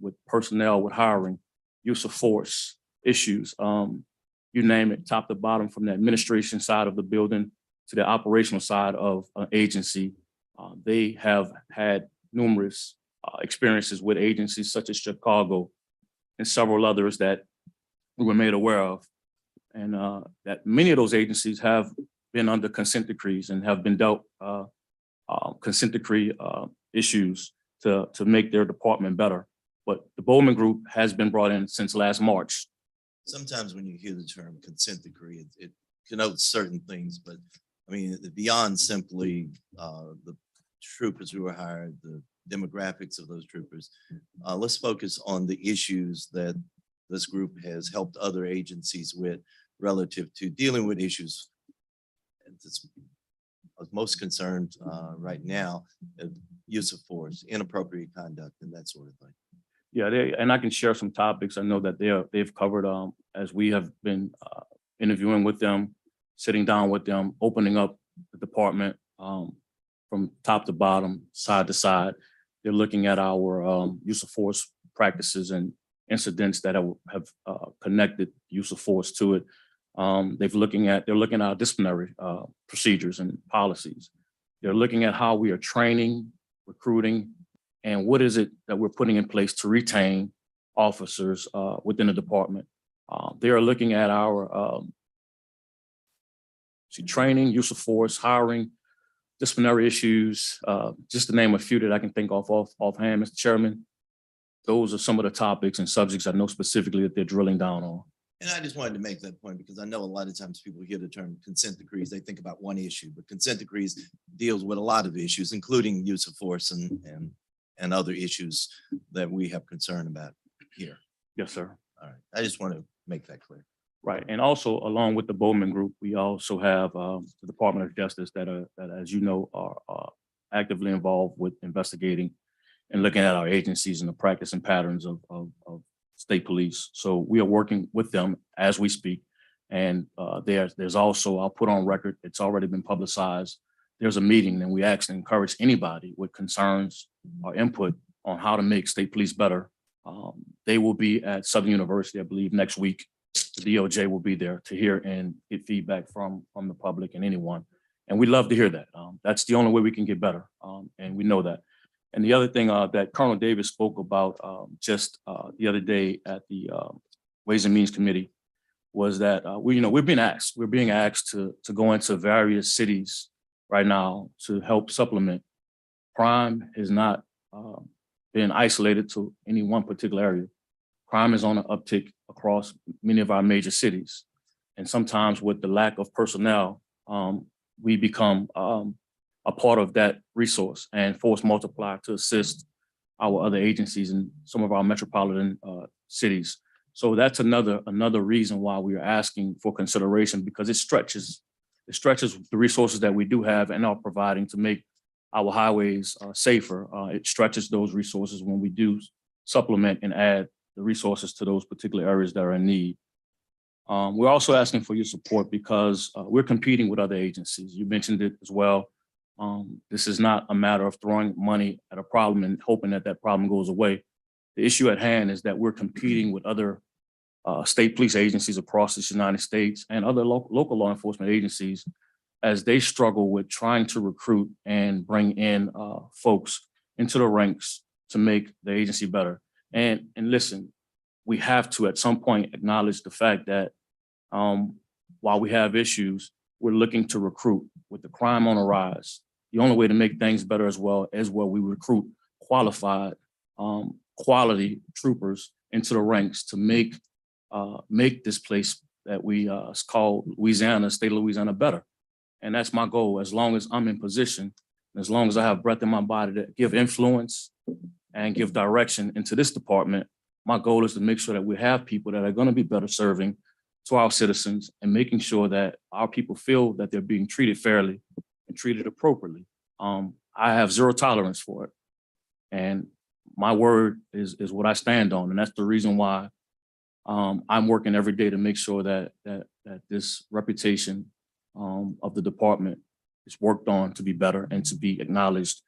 with personnel, with hiring, use of force issues, you name it, top to bottom, from the administration side of the building to the operational side of an agency. They have had numerous experiences with agencies such as Chicago and several others that we were made aware of. And that many of those agencies have been under consent decrees and have been dealt consent decree issues to make their department better. But the Bowman Group has been brought in since last March. Sometimes when you hear the term consent decree, it connotes certain things, but I mean, beyond simply the troopers who are hired, the demographics of those troopers, let's focus on the issues that this group has helped other agencies with relative to dealing with issues. And this, I was most concerned right now, use of force, inappropriate conduct, and that sort of thing. Yeah, and I can share some topics. I know that they've covered as we have been interviewing with them, sitting down with them, opening up the department from top to bottom, side to side. They're looking at our use of force practices and incidents that have connected use of force to it. They're looking at our disciplinary procedures and policies. They're looking at how we are training, recruiting, and what is it that we're putting in place to retain officers within the department. They are looking at our training, use of force, hiring, disciplinary issues, just to name a few that I can think of offhand, Mr. Chairman. Those are some of the topics and subjects I know specifically that they're drilling down on. And I just wanted to make that point because I know a lot of times people hear the term consent decrees, they think about one issue, but consent decrees deals with a lot of issues, including use of force and other issues that we have concern about here. Yes, sir. All right. I just want to make that clear. Right. And also, along with the Bowman Group, we also have the Department of Justice that, as you know, are actively involved with investigating and looking at our agencies and the practice and patterns of state police. So we are working with them as we speak. And there's also, I'll put on record, it's already been publicized. There's a meeting and we actually encourage anybody with concerns or input on how to make state police better. They will be at Southern University, I believe, next week. The DOJ will be there to hear and get feedback from the public and anyone. And we love to hear that. That's the only way we can get better. And we know that. And the other thing that Colonel Davis spoke about just the other day at the Ways and Means Committee was that we're being asked to go into various cities right now to help supplement. Crime has not been isolated to any one particular area. Crime is on an uptick across many of our major cities. And sometimes with the lack of personnel, we become a part of that resource and force multiplier to assist our other agencies in some of our metropolitan cities. So that's another reason why we are asking for consideration, because it stretches the resources that we do have and are providing to make our highways safer. It stretches those resources when we do supplement and add the resources to those particular areas that are in need. We're also asking for your support because we're competing with other agencies. You mentioned it as well. This is not a matter of throwing money at a problem and hoping that that problem goes away. The issue at hand is that we're competing with other state police agencies across the United States and other local law enforcement agencies as they struggle with trying to recruit and bring in folks into the ranks to make the agency better. And listen, we have to at some point acknowledge the fact that while we have issues, we're looking to recruit. With the crime on the rise, the only way to make things better as well is where we recruit qualified, quality troopers into the ranks to make this place that we call Louisiana, state of Louisiana, better. And that's my goal. As long as I'm in position, as long as I have breath in my body to give influence and give direction into this department, my goal is to make sure that we have people that are going to be better serving to our citizens and making sure that our people feel that they're being treated fairly and treated appropriately. I have zero tolerance for it. And my word is what I stand on. And that's the reason why I'm working every day to make sure that this reputation of the department is worked on to be better and to be acknowledged.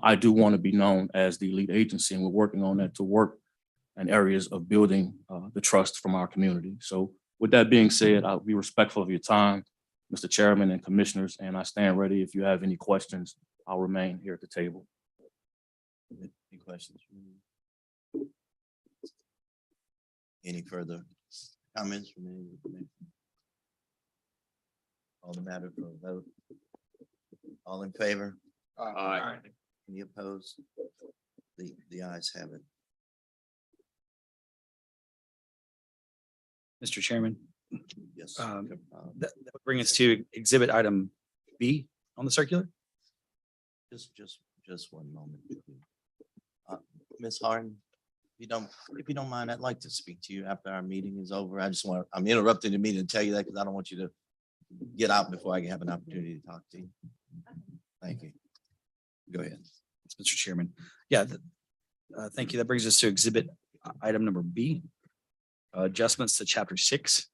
I do want to be known as the elite agency, and we're working on that to work in areas of building the trust from our community. So with that being said, I'll be respectful of your time, Mr. Chairman and Commissioners, and I stand ready. If you have any questions, I'll remain here at the table. Any questions? Any further comments from any of the commission? All the matter for a vote. All in favor? Aye. Any opposed? The ayes have it. Mr. Chairman, Yes. that would bring us to exhibit item B on the circular. Just one moment. Ms. Harden, if you don't mind, I'd like to speak to you after our meeting is over. I'm interrupting the meeting to tell you that because I don't want you to get out before I have an opportunity to talk to you. Thank you. Go ahead. Mr. Chairman. Yeah, thank you. That brings us to exhibit item number B, adjustments to chapter 6.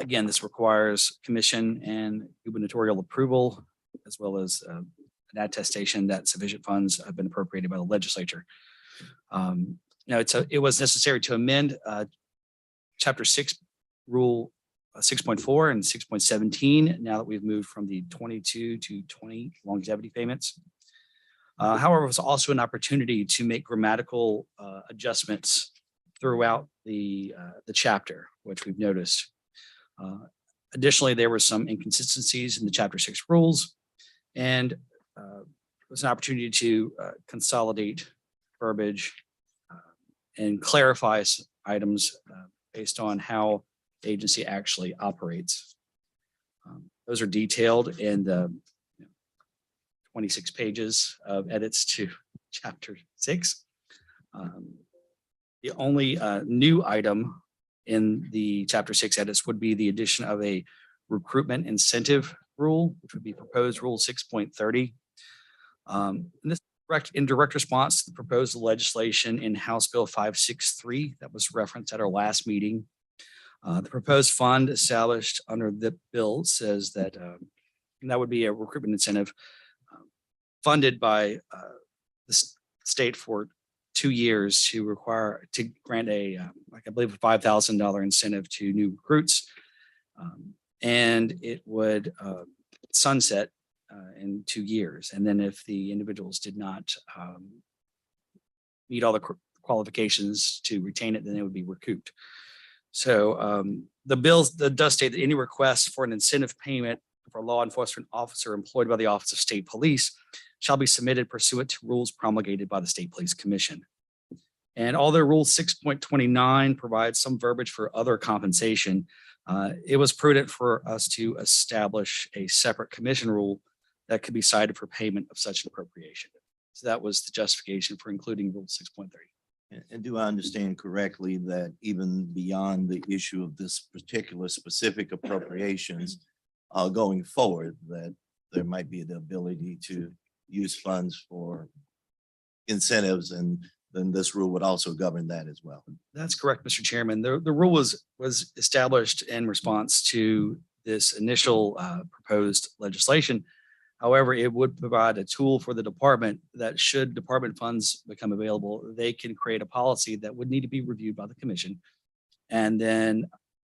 Again, this requires commission and gubernatorial approval, as well as an attestation that sufficient funds have been appropriated by the legislature. Now, it was necessary to amend chapter 6 rule 6.4 and 6.17 now that we've moved from the 22 to 20 longevity payments. However, it was also an opportunity to make grammatical adjustments throughout the chapter, which we've noticed. Additionally, there were some inconsistencies in the chapter 6 rules, and it was an opportunity to consolidate verbiage and clarify items based on how the agency actually operates. Those are detailed in the 26 pages of edits to chapter 6. The only new item in the chapter 6 edits would be the addition of a recruitment incentive rule, which would be proposed rule 6.30. This in direct response to the proposed legislation in House Bill 563 that was referenced at our last meeting. The proposed fund established under the bill says that that would be a recruitment incentive funded by the state for 2 years to grant a, like I believe, a $5,000 incentive to new recruits. And it would sunset in 2 years. And then if the individuals did not meet all the qualifications to retain it, then it would be recouped. So the bill does state that any request for an incentive payment for a law enforcement officer employed by the Office of State Police shall be submitted pursuant to rules promulgated by the State Police Commission. And although Rule 6.29 provides some verbiage for other compensation, it was prudent for us to establish a separate commission rule that could be cited for payment of such an appropriation. So that was the justification for including Rule 6.30. And do I understand correctly that even beyond the issue of this particular specific appropriations going forward, that there might be the ability to use funds for incentives, and then this rule would also govern that as well? That's correct, Mr. Chairman. The rule was established in response to this initial proposed legislation. However, it would provide a tool for the department that should department funds become available, they can create a policy that would need to be reviewed by the commission. And then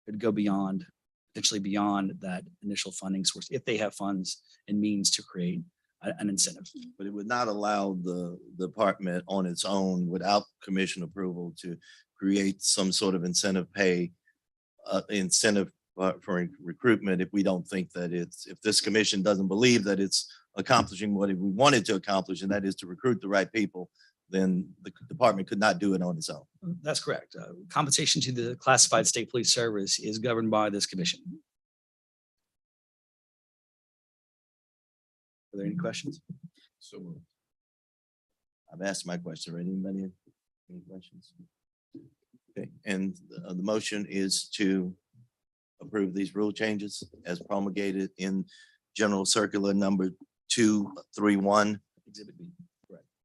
it go beyond, potentially beyond that initial funding source, if they have funds and means to create an incentive. But it would not allow the department on its own without commission approval to create some sort of incentive for recruitment if we don't think that if this commission doesn't believe that it's accomplishing what we wanted to accomplish, and that is to recruit the right people, then the department could not do it on its own. That's correct. Compensation to the classified state police service is governed by this commission. Are there any questions? So I've asked my question already. Anybody have any questions? Okay, and the motion is to approve these rule changes as promulgated in General Circular number 231, Exhibit B.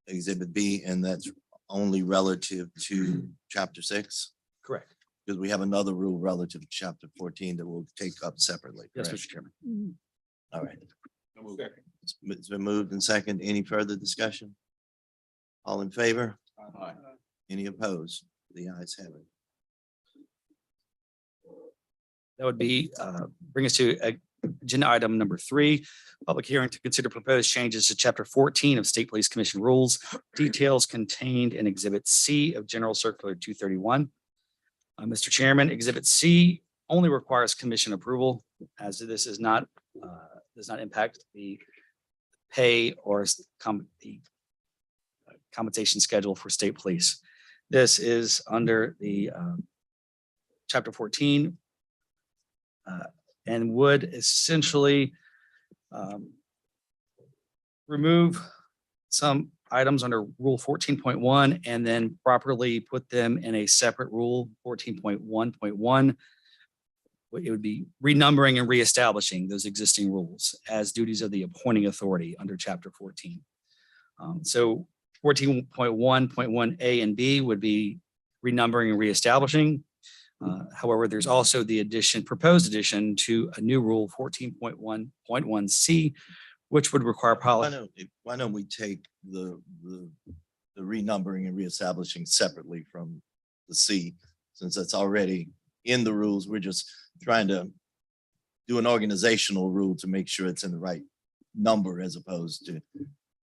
Exhibit B, and that's only relative to Chapter 6, Correct. because we have another rule relative to Chapter 14 that we'll take up separately. Yes, correct? Mr. Chairman. All right. It's been moved and second. Any further discussion? All in favor? Aye. Any opposed? The ayes have it. That would be, bring us to agenda item number 3, public hearing to consider proposed changes to Chapter 14 of State Police Commission rules, details contained in Exhibit C of General Circular 231. Mr. Chairman, Exhibit C only requires commission approval, as this is not, does not impact the pay or the compensation schedule for state police. This is under the chapter 14 and would essentially remove some items under Rule 14.1 and then properly put them in a separate Rule 14.1.1. It would be renumbering and reestablishing those existing rules as duties of the appointing authority under Chapter 14. So 14.1.1 A and B would be renumbering and reestablishing. However, there's also the proposed addition to a new rule 14.1.1 C, which would require policy. Why don't we take the renumbering and reestablishing separately from the C, since that's already in the rules. We're just trying to do an organizational rule to make sure it's in the right number as opposed to,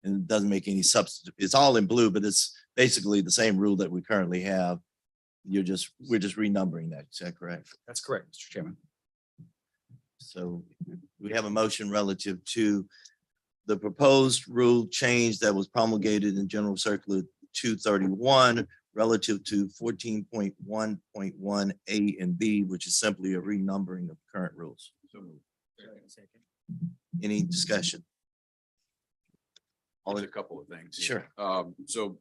and it doesn't make any substitute. It's all in blue, but it's basically the same rule that we currently have. We're just renumbering that. Is that correct? That's correct, Mr. Chairman. So we have a motion relative to the proposed rule change that was promulgated in General Circular 231 relative to 14.1.1 A and B, which is simply a renumbering of current rules. Any discussion? Only a couple of things. Sure. So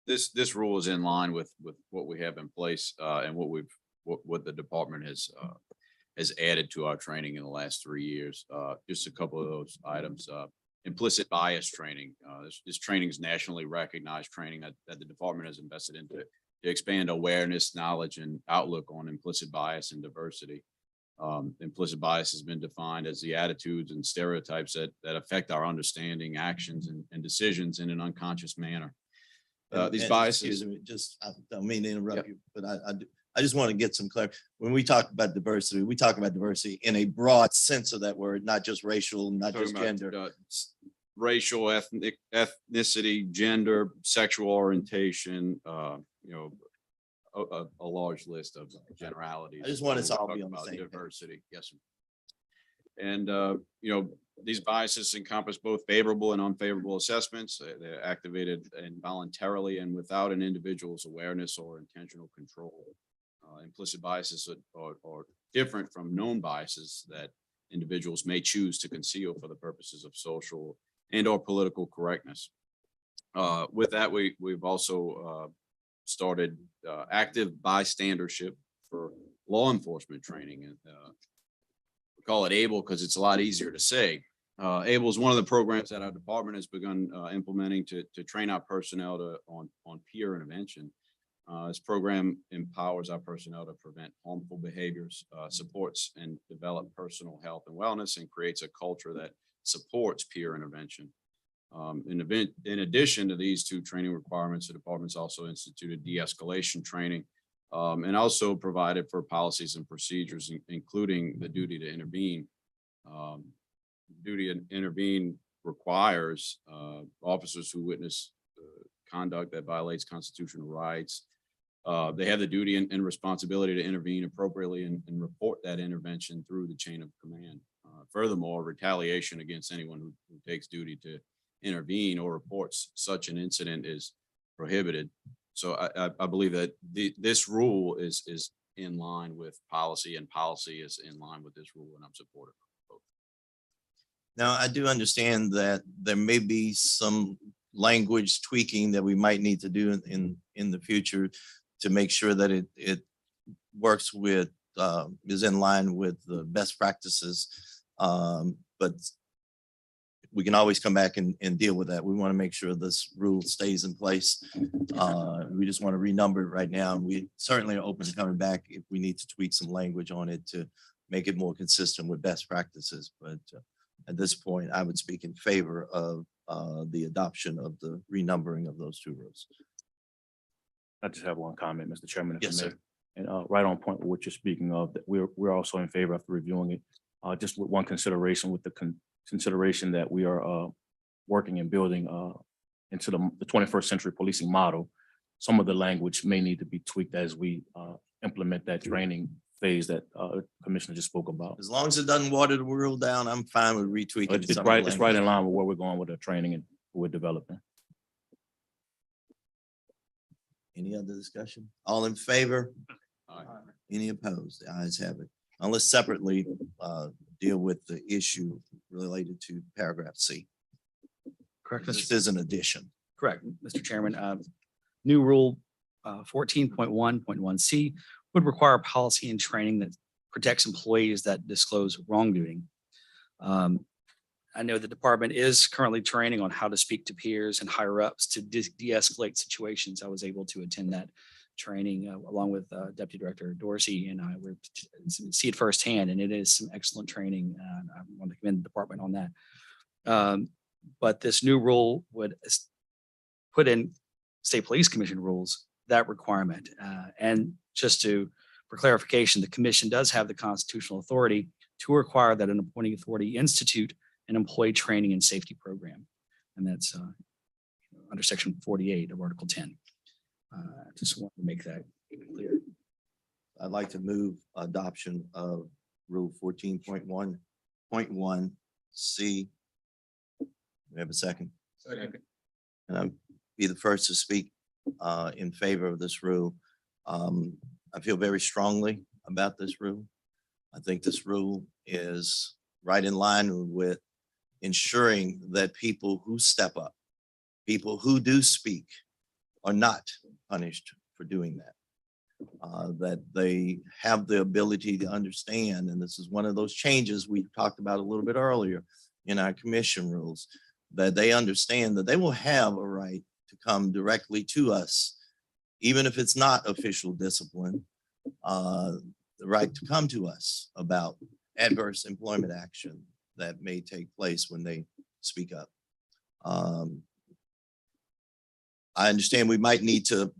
this rule is in line with what we have in place and what the department has added to our training in the last 3 years. Just a couple of those items. Implicit bias training. This training is nationally recognized training that the department has invested into to expand awareness, knowledge, and outlook on implicit bias and diversity. Implicit bias has been defined as the attitudes and stereotypes that affect our understanding, actions, and decisions in an unconscious manner. These And biases. excuse me, I don't mean to interrupt you, but I just want to get some clarity. When we talk about diversity, we talk about diversity in a broad sense of that word, not just racial, not just Talking gender. about, racial, ethnicity, gender, sexual orientation, a large list of generalities. I just want us when we all talk be on the about same page. diversity. Yes, sir. And, these biases encompass both favorable and unfavorable assessments. They're activated involuntarily and without an individual's awareness or intentional control. Implicit biases are different from known biases that individuals may choose to conceal for the purposes of social and or political correctness. With that, we've also started active bystandership for law enforcement training. And we call it ABLE because it's a lot easier to say. ABLE is one of the programs that our department has begun implementing to train our personnel on peer intervention. This program empowers our personnel to prevent harmful behaviors, supports and develop personal health and wellness, and creates a culture that supports peer intervention. In addition to these two training requirements, the department's also instituted de-escalation training and also provided for policies and procedures, including the duty to intervene. Duty to intervene requires officers who witness conduct that violates constitutional rights. They have the duty and responsibility to intervene appropriately and report that intervention through the chain of command. Furthermore, retaliation against anyone who takes duty to intervene or reports such an incident is prohibited. So I believe that this rule is in line with policy, and policy is in line with this rule, and I'm supportive of both. Now, I do understand that there may be some language tweaking that we might need to do in the future to make sure that it works with, is in line with the best practices. But we can always come back and deal with that. We want to make sure this rule stays in place. We just want to renumber it right now. And we certainly are open to coming back if we need to tweak some language on it to make it more consistent with best practices. But at this point, I would speak in favor of the adoption of the renumbering of those two rules. I just have one comment, Mr. Chairman. if I Yes, may. sir. And right on point with what you're speaking of, that we're also in favor after reviewing it. Just with one consideration, with the consideration that we are working and building into the 21st century policing model. Some of the language may need to be tweaked as we implement that training phase that Commissioner just spoke about. As long as it doesn't water the world down, I'm fine with retweaking. It's some of the right, it's right in language. line with where we're going with the training and what we're developing. Any other discussion? All in favor? Any opposed? The ayes have it. Now let's separately deal with the issue related to paragraph C. Correct, This Mr. is an addition. Correct, Mr. Chairman. New rule 14.1.1C would require policy and training that protects employees that disclose wrongdoing. I know the department is currently training on how to speak to peers and higher ups to de-escalate situations. I was able to attend that training along with Deputy Director Dorsey, and I were to see it firsthand, and it is some excellent training. I want to commend the department on that. But this new rule would put in State Police Commission rules that requirement. And just for clarification, the commission does have the constitutional authority to require that an appointing authority institute an employee training and safety program. And that's under section 48 of Article 10. Just want to make that clear. I'd like to move adoption of Rule 14.1.1C. We have a second. Second. And I'll be the first to speak in favor of this rule. I feel very strongly about this rule. I think this rule is right in line with ensuring that people who step up, people who do speak, are not punished for doing that. That they have the ability to understand, and this is one of those changes we talked about a little bit earlier in our commission rules, that they understand that they will have a right to come directly to us, even if it's not official discipline, the right to come to us about adverse employment action that may take place when they speak up. I understand we might need to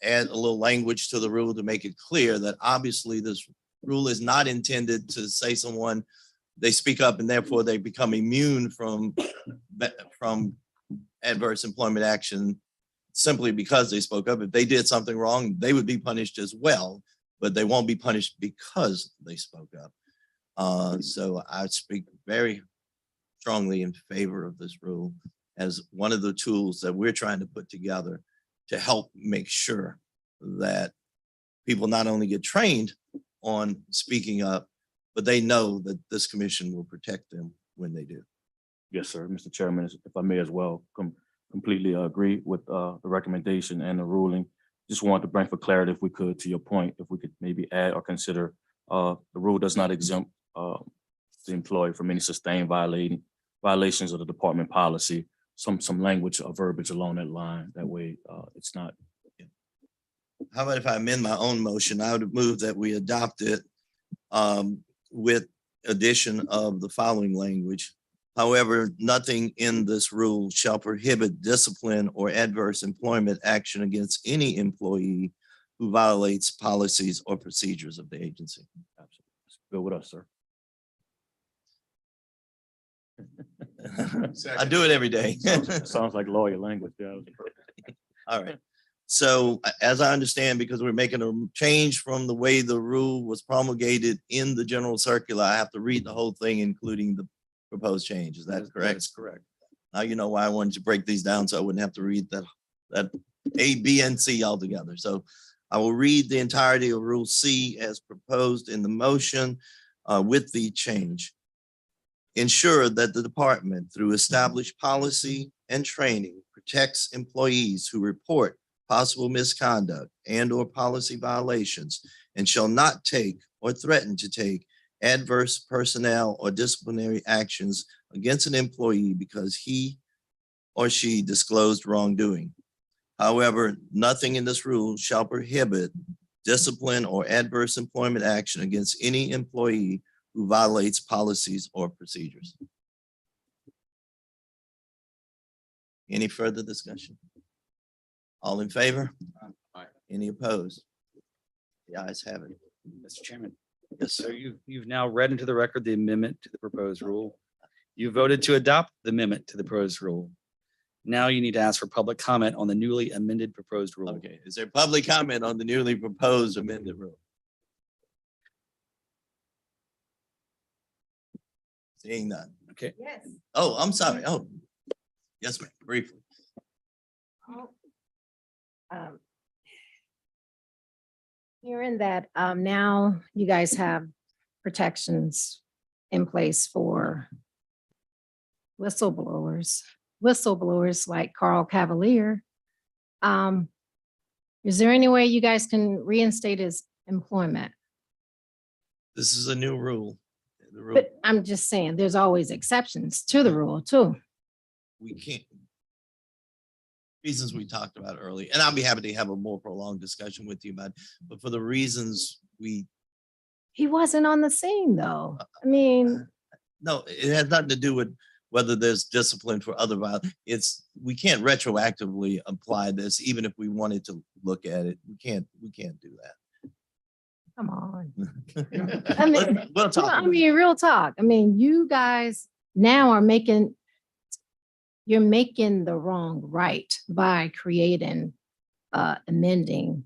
add a little language to the rule to make it clear that obviously this rule is not intended to say someone, they speak up and therefore they become immune from adverse employment action simply because they spoke up. If they did something wrong, they would be punished as well, but they won't be punished because they spoke up. So I speak very strongly in favor of this rule as one of the tools that we're trying to put together to help make sure that people not only get trained on speaking up, but they know that this commission will protect them when they do. Yes, sir. Mr. Chairman, if I may as well, completely agree with the recommendation and the ruling. Just wanted to bring for clarity, if we could, to your point, if we could maybe add or consider the rule does not exempt the employee from any sustained violations of the department policy, some language or verbiage along that line. That way it's not. How about if I amend my own motion? I would move that we adopt it with addition of the following language. However, nothing in this rule shall prohibit discipline or adverse employment action against any employee who violates policies or procedures of the agency. Go with us, sir. I do it every day. Sounds like lawyer language. Yeah. All right. So as I understand, because we're making a change from the way the rule was promulgated in the general circular, I have to read the whole thing, including the proposed change. Is that correct? That's correct. Now you know why I wanted to break these down so I wouldn't have to read that A, B, and C all together. So I will read the entirety of Rule C as proposed in the motion with the change. Ensure that the department, through established policy and training, protects employees who report possible misconduct and or policy violations and shall not take or threaten to take adverse personnel or disciplinary actions against an employee because he or she disclosed wrongdoing. However, nothing in this rule shall prohibit discipline or adverse employment action against any employee who violates policies or procedures. Any further discussion? All in favor? Aye. Any opposed? The ayes have it. Mr. Chairman. Yes, So sir. you've now read into the record the amendment to the proposed rule. You voted to adopt the amendment to the proposed rule. Now you need to ask for public comment on the newly amended proposed rule. Okay, is there public comment on the newly proposed amended rule? Seeing none. Okay. Yes. Oh, I'm sorry. Oh, yes, ma'am, briefly. Um, Hearing that now you guys have protections in place for whistleblowers like Carl Cavalier. Is there any way you guys can reinstate his employment? This is a new rule. The rule, But I'm just saying, there's always exceptions to the rule too. we can't. Reasons we talked about earlier, and I'll be happy to have a more prolonged discussion with you about, but for the reasons He wasn't on the scene though. I mean, no, it has nothing to do with whether there's discipline for other violence. We can't retroactively apply this, even if we wanted to look at it. We can't do that. come on. I mean, We'll talk. I about it. mean, real talk. I mean, you guys now are you're making the wrong right by creating, amending,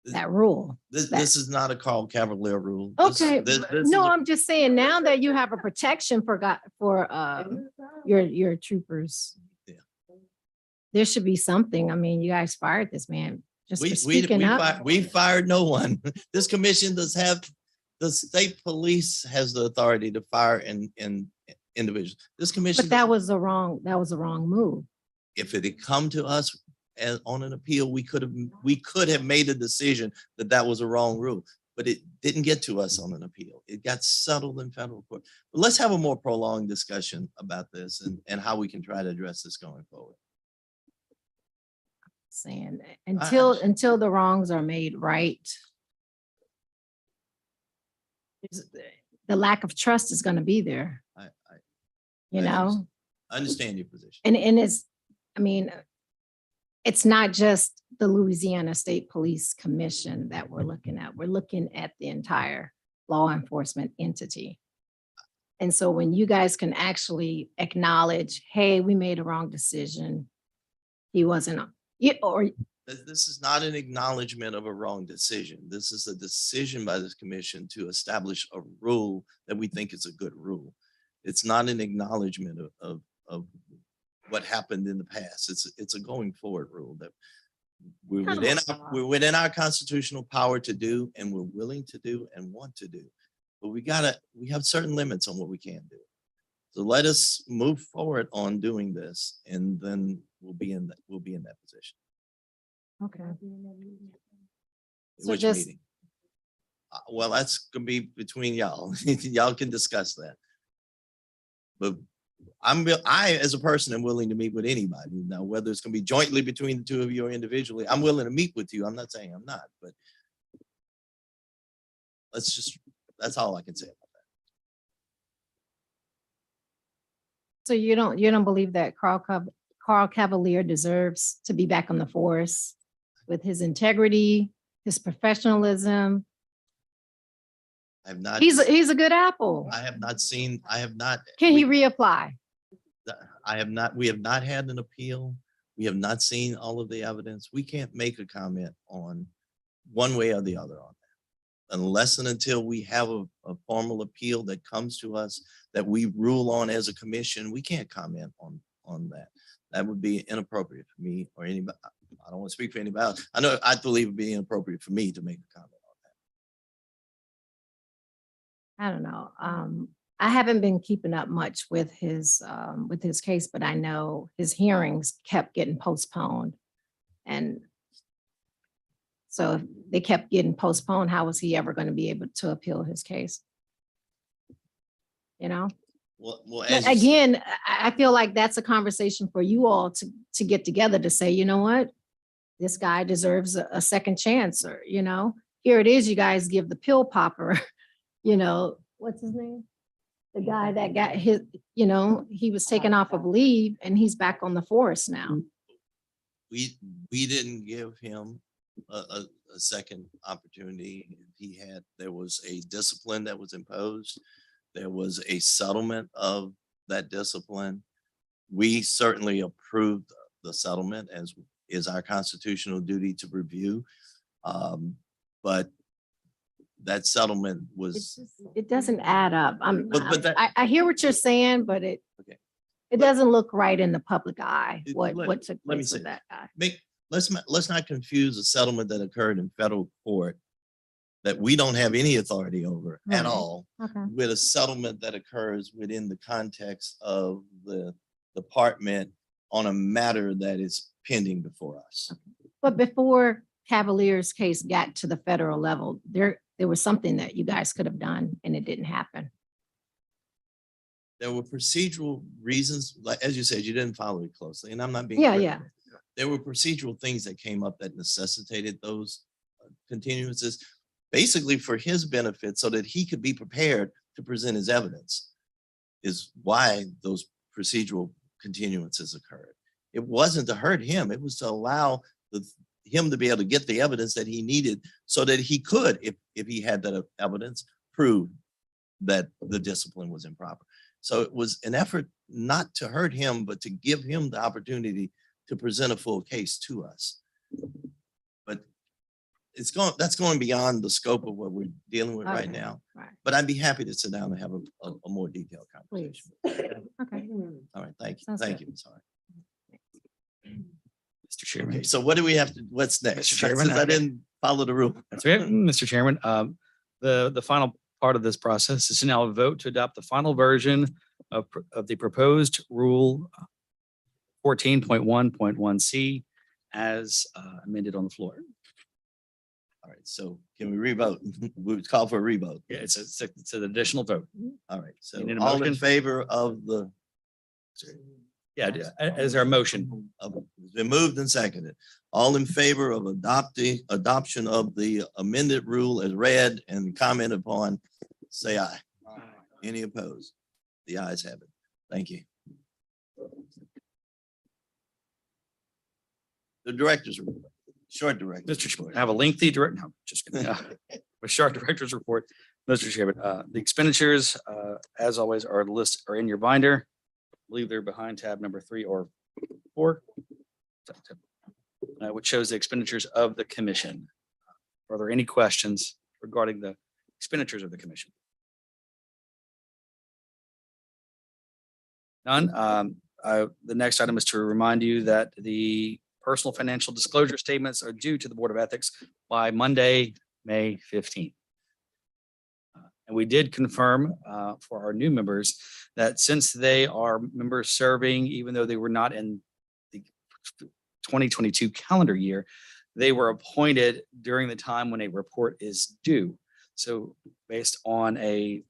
that rule. This is not a Carl Cavalier rule. This- Okay, this is no, a- I'm just saying now that you have a protection for your troopers. Yeah. There should be something. I mean, you guys fired this man just for We speaking up. we fired no one. This commission does have, the state police has the authority to fire in individuals. This commission. But that was the wrong move. If it had come to us as on an appeal, we could have made a decision that that was a wrong rule, but it didn't get to us on an appeal. It got settled in federal court. But let's have a more prolonged discussion about this and how we can try to address this going forward. Saying until the wrongs are made right. The lack of trust is going to be there, I you I know? understand your position. And it's, I mean, it's not just the Louisiana State Police Commission that we're looking at. We're looking at the entire law enforcement entity. And so when you guys can actually acknowledge, hey, we made a wrong decision. He wasn't, or This is not an acknowledgement of a wrong decision. This is a decision by this commission to establish a rule that we think is a good rule. It's not an acknowledgement of what happened in the past. It's a going forward rule that we're within our constitutional power to do, and we're willing to do and want to do. But we have certain limits on what we can do. So let us move forward on doing this, and then we'll be in that position. okay. So Which just- meeting? Well, that's gonna be between y'all. Y'all can discuss that. But I, as a person, am willing to meet with anybody. Now, whether it's gonna be jointly between the two of you or individually, I'm willing to meet with you. I'm not saying I'm not, but that's all I can say about that. So you don't believe that Carl Cavalier deserves to be back on the force with his integrity, his professionalism? I have not. He's a good apple. I have not. Can he reapply? We have not had an appeal. We have not seen all of the evidence. We can't make a comment on one way or the other on that. Unless and until we have a formal appeal that comes to us that we rule on as a commission, we can't comment on that. That would be inappropriate for me or anybody. I don't want to speak for anybody else. I believe it'd be inappropriate for me to make a comment on that. I don't know. I haven't been keeping up much with his case, but I know his hearings kept getting postponed. And so if they kept getting postponed, how was he ever going to be able to appeal his case? You know? Well, But as again, I feel like that's a conversation for you all to get together to say, you know what? This guy deserves a second chance, or, you know, here it is, you guys give the pill popper, you know, what's his name? The guy that got his, you know, he was taken off of leave and he's back on the force now. we didn't give him a second opportunity. There was a discipline that was imposed. There was a settlement of that discipline. We certainly approved the settlement, as is our constitutional duty to review. But that settlement was, It doesn't add up. But that- I hear what you're saying, but it Okay. doesn't look right in the public eye, what Let took me place say- with that guy. let's not confuse a settlement that occurred in federal court that we don't have any authority over at Right. all Okay. with a settlement that occurs within the context of the department on a matter that is pending before us. But before Cavalier's case got to the federal level, there was something that you guys could have done and it didn't happen. There were procedural reasons, like, as you said, you didn't follow it closely, and I'm not being. Yeah, critical. yeah. There were procedural things that came up that necessitated those continuances, basically for his benefit, so that he could be prepared to present his evidence, is why those procedural continuances occurred. It wasn't to hurt him. It was to allow him to be able to get the evidence that he needed so that he could, if he had that evidence, prove that the discipline was improper. So it was an effort not to hurt him, but to give him the opportunity to present a full case to us. But that's going beyond the scope of what we're dealing with right Okay, now. right. But I'd be happy to sit down and have a more detailed conversation. Okay. All right, thank you. Sounds Thank good. you. I'm sorry. Mr. Chairman. Okay, so what do we have to, what's next? Mr. Chairman, Since I didn't follow the rule. That's right, Mr. Chairman. The final part of this process is to now vote to adopt the final version of the proposed rule 14.1.1C as amended on the floor. All right, so can we revote? We would call for a revote. Yeah, it's an additional vote. All right, so You need a all in motion? favor of the, Yeah, as our motion. it's been moved and seconded. All in favor of adoption of the amended rule as read and commented upon, say aye. Any opposed? The ayes have it. Thank you. The director's report, short director. Mr. Chairman, I have a lengthy direct, no, just kidding. A short director's report. Mr. Chairman, the expenditures, as always, are in your binder. I believe they're behind tab number 3 or 4. Which shows the expenditures of the commission. Are there any questions regarding the expenditures of the commission? None. The next item is to remind you that the personal financial disclosure statements are due to the Board of Ethics by Monday, May 15th. And we did confirm for our new members that since they are members serving, even though they were not in the 2022 calendar year, they were appointed during the time when a report is due. So based on a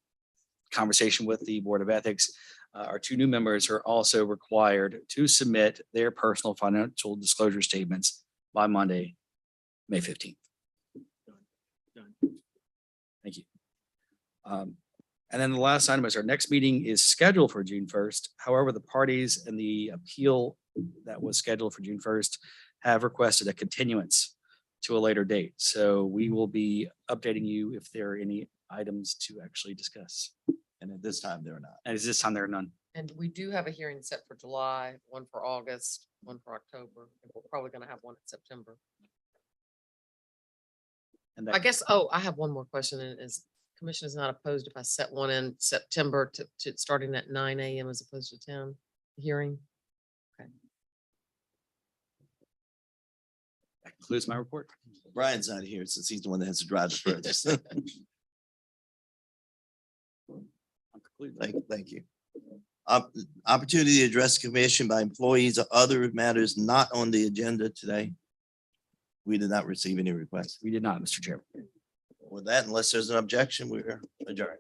conversation with the Board of Ethics, our two new members are also required to submit their personal financial disclosure statements by Monday, May 15th. Thank you. And then the last item is our next meeting is scheduled for June 1st. However, the parties in the appeal that was scheduled for June 1st have requested a continuance to a later date. So we will be updating you if there are any items to actually discuss. And at this time, they're not. And this time there are none. And we do have a hearing set for July, one for August, one for October, and we're probably gonna have one in September. And I that, guess, I have one more question, and is commission is not opposed if I set one in September to starting at 9 a.m. as opposed to 10 hearing? that concludes my report. Brian's not here since he's the one that has to drive the furthest. Thank you. Opportunity to address the commission by employees or other matters not on the agenda today. We did not receive any requests. We did not, Mr. Chairman. With that, unless there's an objection, we're adjourned.